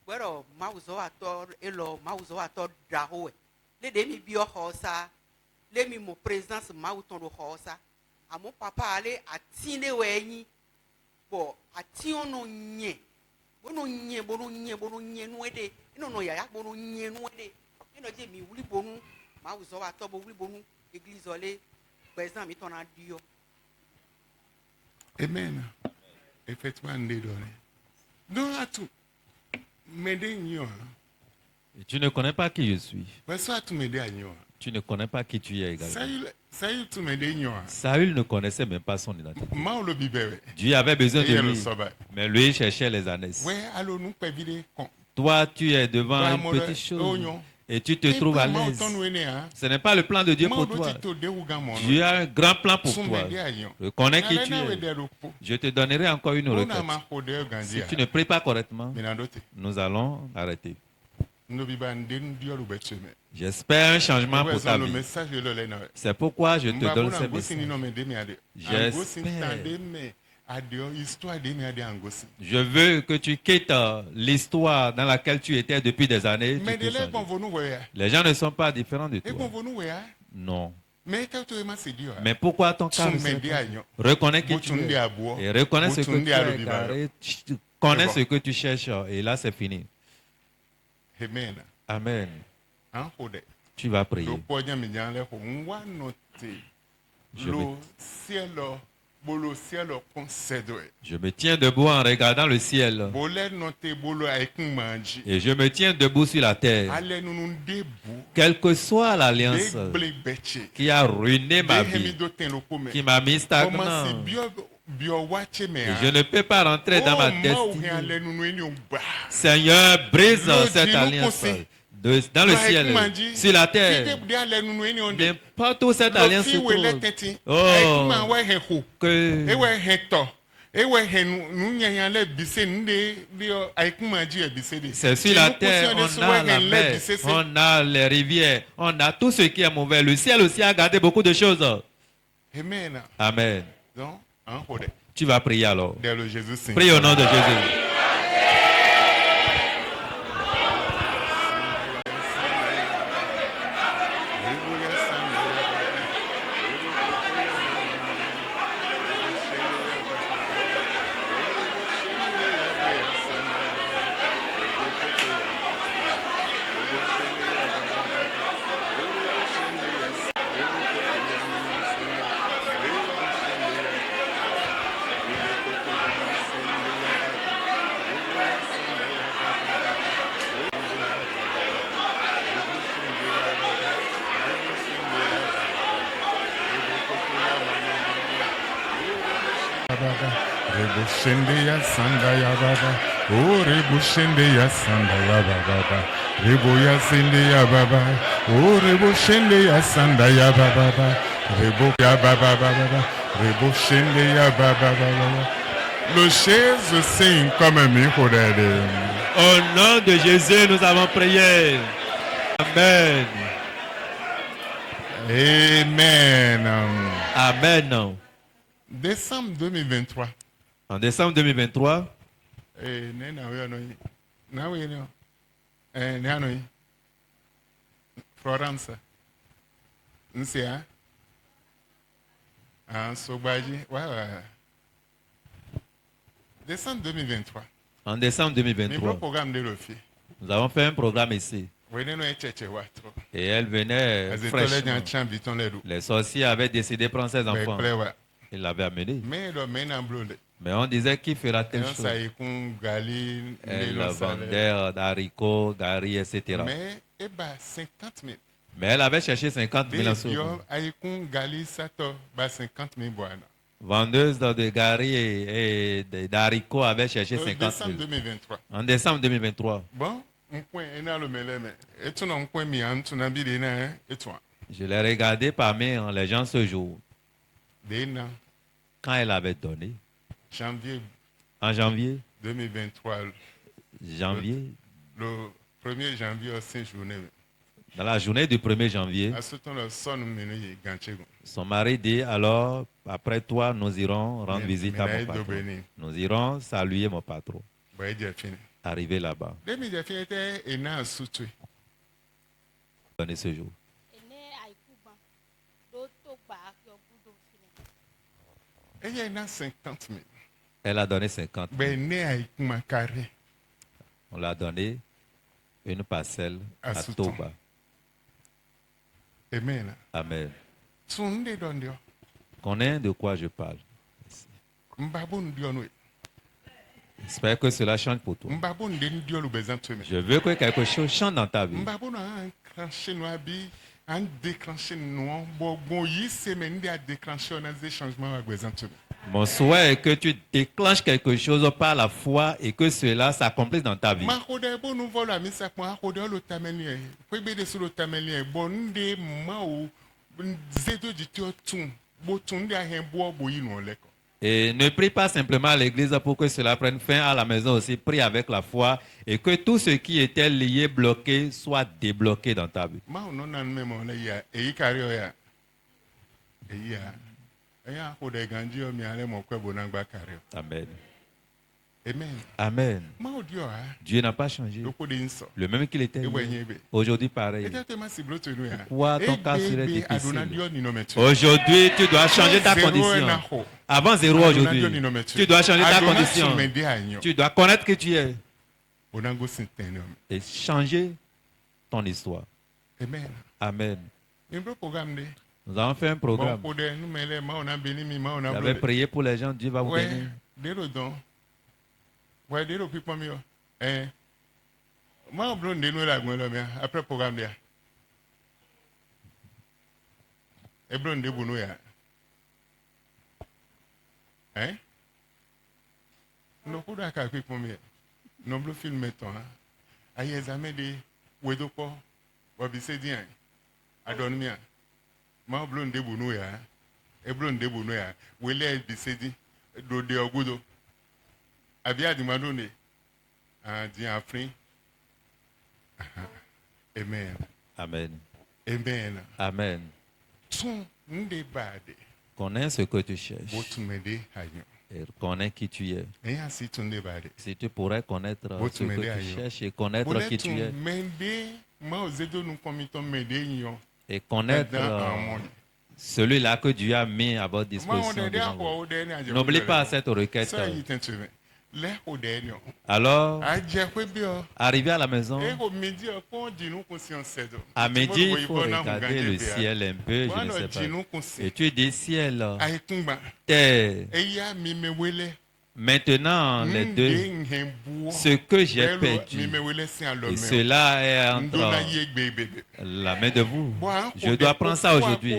C: Wero mauzo ator elo mauzo ator dahoe. Le demi bio hosa. Le mi mo présence mauton do hosa. A mon papa ale atine wenyi. Bo ati ono nye bono nye nuede ino yaya bono nye nuede ino je mi wuli bonu ma uzo wa to bo wuli bonu église ole président mi ton adio.
B: Amen. Effectivement ndé donné. Donc à tout mede nyo
A: Et tu ne connais pas qui je suis.
B: Bɛ so atumede anyi
A: Tu ne connais pas qui tu es également.
B: sayi tumede nyi wa
A: Saül ne connaissait même pas son identité.
B: maaw lo bi bɛwɛ
A: Dieu avait besoin de
B: eye lo
A: lui,
B: sɔba
A: mais lui cherchait les ânesses.
B: wɛ alo nu kpɛbi de kɔn
A: Toi, tu es devant
B: Bah,
A: une
B: moi,
A: petite
B: oh,
A: chose
B: non.
A: et tu te trouves à
B: maaw
A: l'aise.
B: tɔn nu ene ha
A: Ce n'est pas le plan de Dieu
B: maaw
A: pour
B: do
A: toi.
B: ti to dewu gan mɔ
A: Dieu a un grand plan pour toi.
B: tumede anyi
A: Reconnais qui tu
B: n'awe
A: es.
B: de do ko
A: Je te donnerai encore une
B: o na
A: requête.
B: ma ko de gan
A: Si
B: di
A: tu
B: ha
A: ne pries pas correctement,
B: mina do te
A: nous allons arrêter.
B: no bi ba nde nu di ɔlu bɛ tu mɛ
A: J'espère un changement
B: wɛ
A: pour ta
B: zɔn lo
A: vie.
B: message lo lɛ na wɛ
A: C'est pourquoi je te
B: mba
A: donne
B: bo
A: ces
B: na ngosi ni
A: messages.
B: nɔ mɛ de mi ade
A: J'espère.
B: angosi ta de mɛ adeɔ histoire de mi ade angosi
A: Je veux que tu quittes l'histoire dans laquelle tu étais depuis des années. Tu
B: mɛ
A: peux
B: de lɛ
A: changer.
B: gbɔn vonu wɛ ya
A: Les gens ne sont pas différents de
B: e
A: toi.
B: gbɔn vonu wɛ ya
A: Non.
B: mɛ eke to e ma se di wa
A: Mais pourquoi ton cœur ne
B: Tumede
A: serait pas-
B: año.
A: Reconnais qui tu
B: Botunde
A: es.
B: abuo.
A: Et reconnais ce que tu
B: Botunde
A: es.
B: alubibayo.
A: Car tu connais
B: C'est
A: ce
B: bon.
A: que tu cherches. Et là, c'est fini.
B: amen
A: Amen.
B: an ko dɛ
A: Tu vas prier.
B: lo kpɔ nya mi nya lɛ ko n wa nɔ te
A: Je
B: lo ciel bolo ciel concède
A: Je me tiens debout en regardant le ciel.
B: bolɛ nɔ te bolo aikun ma dzi
A: Et je me tiens debout sur la terre.
B: alɛ nunu de bu
A: Quelle que soit l'alliance
B: de gble gbɛtse
A: qui a ruiné ma
B: de hemi
A: vie,
B: do ten lo ko
A: qui
B: mɛ
A: m'a mis
B: kɔmasi
A: stagnant,
B: biɔ watse mɛ
A: et je ne peux pas rentrer dans ma
B: o maaw
A: destinée.
B: hɛn alɛ nunu eni o gba
A: Seigneur, brise
B: Le
A: cette
B: Dieu nous
A: alliance
B: conseille.
A: dans le
B: Ba
A: ciel,
B: aikun ma dzi
A: sur la
B: fi
A: terre.
B: de alɛ nunu eni o de
A: N'importe où cette alliance se
B: lo fi wele
A: trouve,
B: tɛti
A: Oh.
B: aikun ma wɛ hɛn ko.
A: que
B: Ewe hɛtɔ ewe hɛn nunyanya lɛ bise nde bi aikuma dzi ebise de.
A: c'est sur la terre, on a la mer, on a les rivières, on a tout ce qui est mauvais. Le ciel aussi a gardé beaucoup de choses.
B: Amen.
A: Amen.
B: Donc an ko dɛ
A: Tu vas prier alors.
B: dɛ lo Jésus sin.
A: Prie au nom de Jésus.
B: Rebushende ya sanda ya baba, oh rebushende ya sanda ya baba, rebu ya sende ya baba, oh rebushende ya sanda ya baba, rebu ya baba baba, rebushende ya baba baba. Le Jésus signe comme mi kodede.
A: Au nom de Jésus, nous avons prié. Amen.
B: Amen.
A: Amen.
B: Décembre 2023.
A: En décembre 2023,
B: Ne na we no yi. Na we no. Ne ano yi. Florence. Nsia. So gbaji. Wa. Décembre 2023.
A: en décembre
B: Mi bro
A: 2023,
B: programme de l'office.
A: nous avons fait un programme ici.
B: We ne no e cheche wa tro.
A: Et elle venait
B: As etole
A: fraîchement.
B: jan chan biton le do.
A: Les sorciers avaient décidé de prendre ses
B: Be
A: enfants.
B: kple wa.
A: Ils l'avaient amené.
B: Me do me na blonde.
A: Mais on disait qui fera
B: E
A: telle
B: on
A: chose.
B: sa ikun gali
A: Elle
B: le salaire.
A: vendait d'haricots, gari, etc.
B: Mais e ba 50 000.
A: Mais elle avait cherché 50 000 en
B: De
A: sous.
B: bio aikun gali sato ba 50 000 bwana.
A: Vendeuse de gari et d'haricots avait cherché 50
B: Décembre
A: 000.
B: 2023.
A: En décembre 2023,
B: Bon, mkwen ena lo meleme. Etu na mkwen mi antu na bi de na etu.
A: je l'ai regardé parmi les gens ce jour.
B: De na
A: Quand elle avait donné,
B: janvier
A: en janvier,
B: 2023 le 1er janvier au 5 journée.
A: dans la journée du 1er janvier,
B: Asuton le son menu ye ganchego.
A: son mari dit alors, après toi, nous irons rendre
B: Mais-
A: visite
B: mais
A: à
B: là,
A: mon
B: il doit
A: patron.
B: bénir.
A: Nous irons saluer mon patron.
B: Ba je fini.
A: Arrivé là-bas,
B: Demi je fini te ena asutwe.
A: donné ce jour.
D: ene aikuba do to gba akio gudo fine
B: Eye ena 50 000.
A: Elle a donné 50 000.
B: Ba ne aikuma carré.
A: On l'a donné une parcelle
B: À
A: à
B: Souton.
A: Toba.
B: Amen.
A: Amen.
B: Tunde dondio.
A: Connais de quoi je parle.
B: Mbabu ndio no.
A: J'espère que cela change pour toi.
B: Mbabo nden dio lu bezan tume.
A: Je veux que quelque chose change dans ta vie.
B: Mbabo na enclenché no abi, an déclenché no bon yi semaine a déclenché on a des changements à bezan tume.
A: Mon souhait est que tu déclenches quelque chose par la foi et que cela s'accomplisse dans ta vie.
B: Ma kode bo nou vola mi sak mo akode lo tameli e. Pe be de sur lo tameli e bon nde ma o zedo di ti otun. Bo tun de a hen bo bo yi no leko.
A: Et ne prie pas simplement à l'église pour que cela prenne fin à la maison aussi. Prie avec la foi et que tout ce qui était lié, bloqué, soit débloqué dans ta vie.
B: Ma no nan me mo le ya e kari o ya. E ya. E ya ko de ganji o mi ale mo kwe bo nan gba kari.
A: Amen.
B: Amen.
A: Amen.
B: Ma o dio ha.
A: Dieu n'a pas changé.
B: Lo ko de inso.
A: Le même qu'il était hier. Aujourd'hui pareil. Pourquoi ton cas serait difficile? Aujourd'hui, tu dois changer ta condition. Avant zéro aujourd'hui, tu dois changer ta condition. Tu dois connaître que tu es. Et changer ton histoire.
B: Amen.
A: Amen.
B: Nous
A: Nous avons fait un programme. J'avais prié pour les gens, Dieu va vous bénir.
B: Ouais, des gens qui sont mieux. Moi, je suis là après le programme. Et je suis là. Hein? Nous sommes là pour mieux. Nous sommes filmés maintenant. Aïe, examen de Wedopo, Wabisedi, Adonmia. Moi, je suis là. Et je suis là. Wele Bisedi, Dode Ogudo. Abia di madone di afrin. Amen.
A: Amen.
B: Amen.
A: Amen.
B: Ton nde bade.
A: Connais ce que tu cherches.
B: Botumede hayo.
A: Et connais qui tu es.
B: Eya si ton nde bade.
A: Si tu pourrais connaître ce que tu cherches et connaître qui tu es.
B: Mende ma ozedo nu komiton mede yon.
A: Et connaître celui-là que Dieu a mis à votre disposition. N'oublie pas cette requête. Alors, arrivé à la maison, à midi, il faut regarder le ciel un peu, je ne sais pas. Et tu dis, ciel, terre, maintenant les deux, ce que j'ai perdu, et cela est entre la main de vous. Je dois prendre ça aujourd'hui.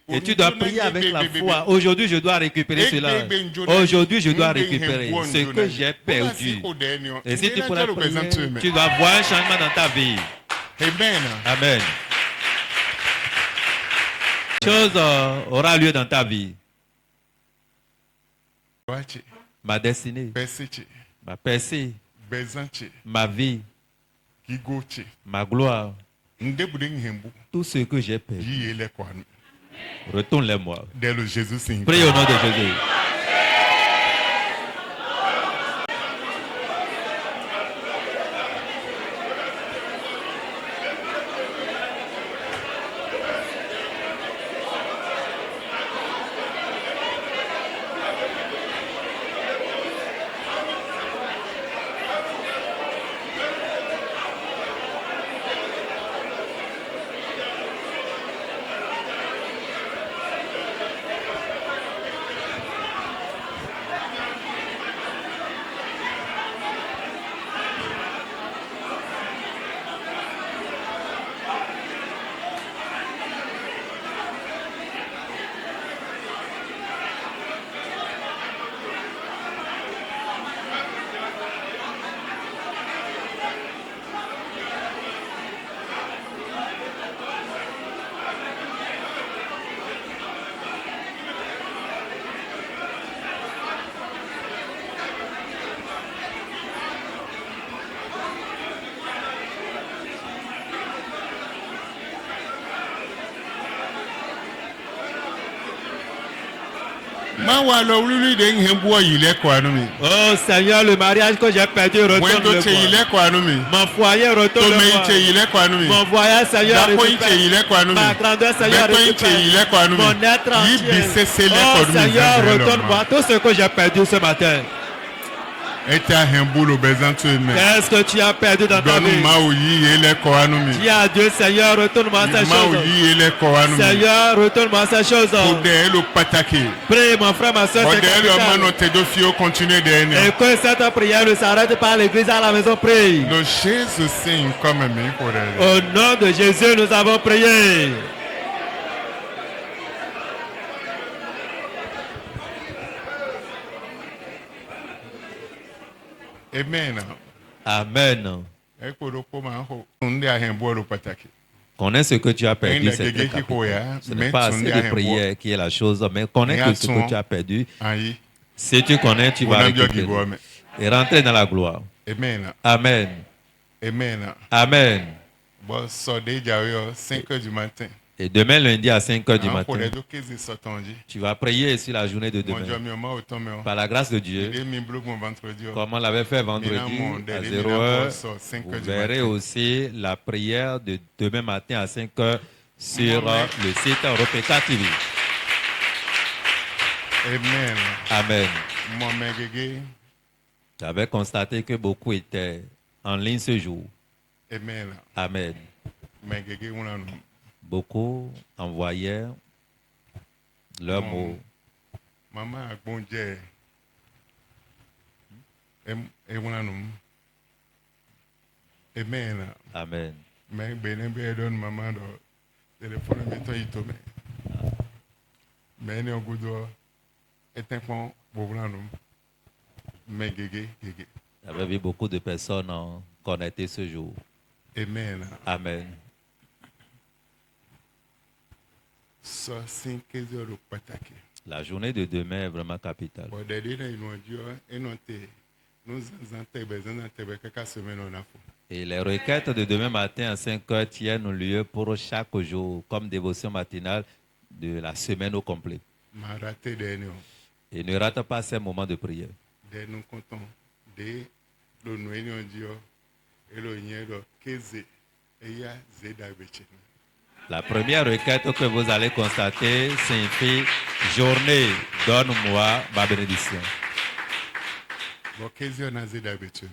A: Et tu dois prier avec la foi. Aujourd'hui, je dois récupérer cela. Aujourd'hui, je dois récupérer ce que j'ai perdu. Et si tu pourrais prier, tu dois voir un changement dans ta vie.
B: Amen.
A: Amen. Chose aura lieu dans ta vie. Ma destinée, ma percée, ma vie, ma gloire, tout ce que j'ai perdu, retourne-les-moi. Prie au nom de Jésus. Oh Seigneur, le mariage que j'ai perdu, retourne-le-moi. Mon foyer, retourne-le-moi. Mon voyage, Seigneur, récupère. Ma grandeur, Seigneur, récupère. Mon être entier. Oh Seigneur, retourne-moi tout ce que j'ai perdu ce matin.
B: Et tu as un boulot besoin de me.
A: Qu'est-ce que tu as perdu dans ta
B: Donne
A: vie?
B: ma ouïe et les koanumi.
A: Dis à Dieu, Seigneur, retourne-moi ces
B: Ma
A: choses.
B: ouïe et les koanumi.
A: Seigneur, retourne-moi ces choses.
B: Pour le pataki.
A: Prie, mon frère, ma soeur, c'est
B: Modèle mano
A: capital.
B: te do fio continue de
A: Et que cette prière ne s'arrête pas à l'église, à la maison, prie.
B: Le Jésus signe comme me pour elle.
A: Au nom de Jésus, nous avons prié.
B: Amen.
A: Amen.
B: E ko do ko ma ho. Nde a hen bo lo pataki.
A: Connais ce que tu as perdu,
B: Amen.
A: c'est très
B: Gege ki ko
A: capital.
B: ya,
A: Ce
B: mais
A: n'est pas assez
B: tu
A: de
B: n'as
A: prière qui est la chose, mais connais que ce que tu as perdu.
B: Ayi.
A: Si tu connais, tu vas
B: On a bien qui
A: récupérer
B: voit.
A: et rentrer dans la gloire.
B: Amen.
A: Amen.
B: Amen.
A: Amen.
B: Bon, so déjà 5h du matin.
A: Et demain lundi à 5h du matin,
B: Pour que les sortangi.
A: tu vas prier sur la journée de
B: Mon Dieu,
A: demain.
B: mi ma autant me.
A: Par la grâce de Dieu,
B: Il mi bloque mon vendredi.
A: comme on l'avait fait vendredi à 0h, vous verrez aussi la prière de demain matin à 5h sur le site Européca TV.
B: Amen.
A: Amen.
B: Mon mégé.
A: J'avais constaté que beaucoup étaient en ligne ce jour.
B: Amen.
A: Amen.
B: Mégé on a
A: Beaucoup envoyaient leurs mots.
B: Maman a bon Dieu. Et on a nous. Amen.
A: Amen.
B: Mais ben ben donne maman do téléphone mais toi il tombe. Mais ne goudou est un point pour nous. Mais gégé.
A: J'avais vu beaucoup de personnes connectées ce jour.
B: Amen.
A: Amen.
B: So 5 heures au pataki.
A: La journée de demain est vraiment capitale.
B: Bon d'ailleurs ils nous dit et non nous entendons besoin d'entendre quelques semaines on a fait.
A: Et les requêtes de demain matin à 5h tiennent lieu pour chaque jour, comme dévotion matinale de la semaine au complet.
B: Ma raté dernier.
A: Et ne rate pas ces moments de prière.
B: De nous comptons de le noyau Dieu et le niero keze et ya zeda beche.
A: La première requête que vous allez constater signifie journée, donne-moi ma bénédiction.
B: Bon keze on a zeda beche.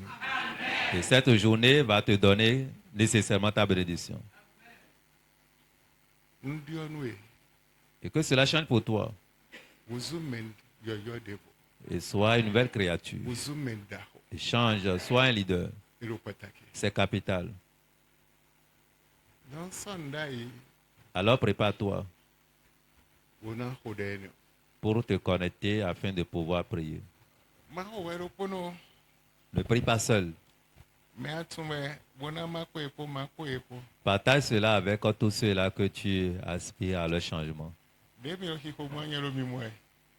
A: Et cette journée va te donner nécessairement ta bénédiction.
B: Nous disons nous
A: Et que cela change pour toi.
B: vous men yo devo.
A: Et sois une nouvelle créature.
B: Vous men daho
A: Et change, sois un leader.
B: et le pataki.
A: C'est capital.
B: Dans Sunday
A: Alors prépare-toi
B: on a hodeno.
A: pour te connecter afin de pouvoir prier.
B: Ma wero pono
A: Ne prie pas seul.
B: me atume bona makwepo.
A: Partage cela avec tous ceux-là que tu aspires à leur changement.
B: Demi o hiko mwanya lo mi mwe.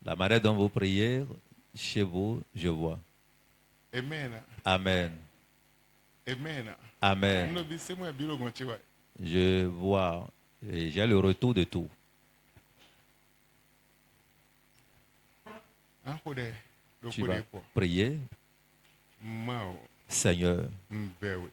A: La manière dont vous priez, chez vous, je vois.
B: Amen.
A: Amen.
B: Amen.
A: Amen.
B: No bi se mwe bilo gonchiwa.
A: Je vois et j'ai le retour de tout.
B: An hode lo
A: Tu vas
B: kode po.
A: prier.
B: Mao
A: Seigneur,
B: mbewe.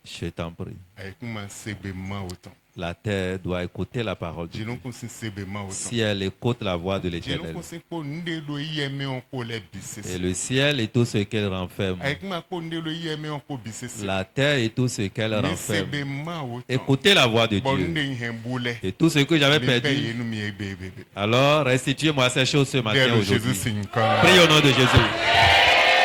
A: je t'en prie.
B: Ay kuma sebe ma autant.
A: La terre doit écouter la parole de
B: Je non
A: Dieu.
B: kon sin sebe ma autant.
A: Si elle écoute la voix de
B: Je non
A: l'Éternel,
B: kon sin ko nde lo yeme on ko le
A: et
B: bisese.
A: le ciel et tout ce qu'elle renferme,
B: Ay kuma ko nde lo yeme on ko bisese.
A: la terre et tout ce qu'elle
B: Me
A: renferme,
B: sebe ma autant.
A: écoutez la voix de
B: Bon
A: Dieu.
B: nde hembule.
A: Et tout ce que j'avais
B: Me paye
A: perdu,
B: nous mi bebe.
A: alors restituez-moi ces choses ce matin,
B: Dès Jésus
A: aujourd'hui.
B: signe comme.
A: Prie au nom de Jésus.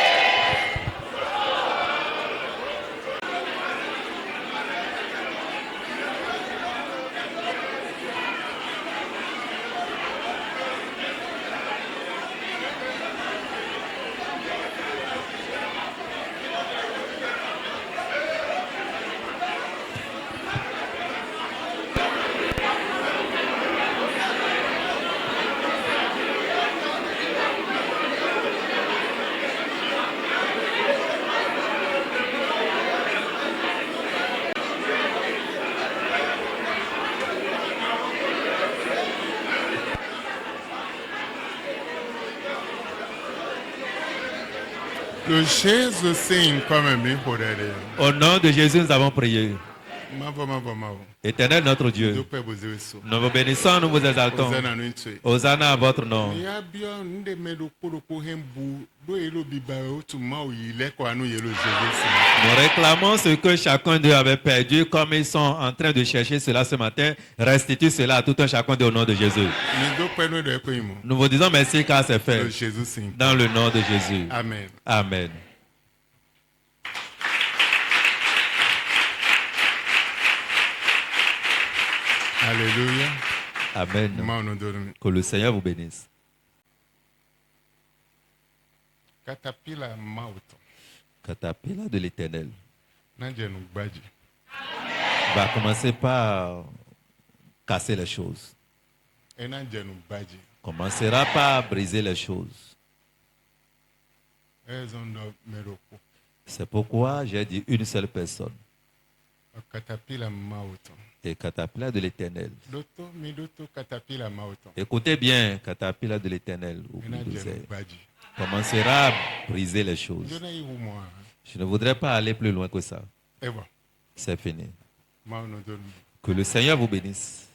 B: Le Jésus signe comme mi hodere.
A: Au nom de Jésus, nous avons prié. Éternel notre Dieu, nous vous bénissons, nous vous exaltons. Hosanna à votre nom. Nous réclamons ce que chacun d'eux avait perdu, comme ils sont en train de chercher cela ce matin. Restitue cela à tout un chacun d'eux au nom de Jésus. Nous vous disons merci car c'est fait. Dans le nom de Jésus.
B: Amen.
A: Amen.
B: Alléluia.
A: Amen. Que le Seigneur vous bénisse.
B: Caterpillar mauto.
A: Caterpillar de l'Éternel
B: Nanjenu gbaji.
A: va commencer par casser les choses.
B: Nanjenu gbaji.
A: Commencera par briser les choses.
B: Ezondo meroko.
A: C'est pourquoi j'ai dit une seule personne.
B: Caterpillar mauto.
A: Et caterpillar de l'Éternel.
B: Doto midoto caterpillar mauto.
A: Écoutez bien, caterpillar de l'Éternel.
B: Nanjenu gbaji.
A: Commencera à briser les choses. Je ne voudrais pas aller plus loin que ça. C'est fini. Que le Seigneur vous bénisse.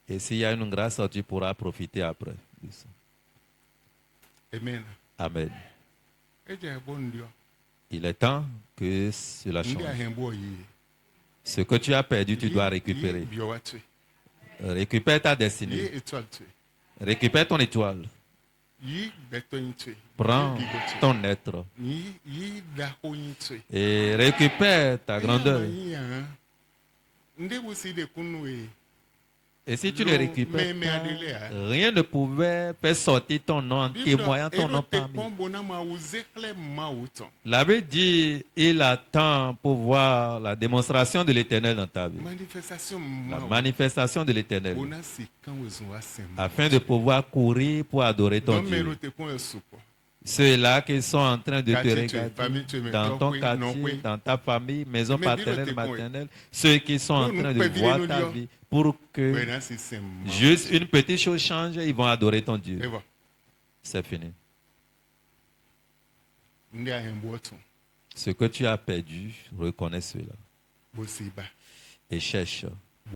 A: Et s'il y a une grâce, tu pourras profiter après.
B: Amen.
A: Amen. Il est temps que cela change. Ce que tu as perdu, tu dois récupérer. Récupère ta destinée. Récupère ton étoile. Prends ton être. Et récupère ta grandeur. Et si tu ne récupères pas, rien ne pouvait faire sortir ton nom en témoignant ton nom parmi. La Bible dit, il attend pour voir la démonstration de l'Éternel dans ta vie. La manifestation de l'Éternel. Afin de pouvoir courir pour adorer ton Dieu. Ceux-là qui sont en train de te regarder dans ton quartier, dans ta famille, maison paternelle, maternelle, ceux qui sont en train de voir ta vie pour que juste une petite chose change, ils vont adorer ton Dieu. C'est fini. Ce que tu as perdu, reconnais cela. Et cherche.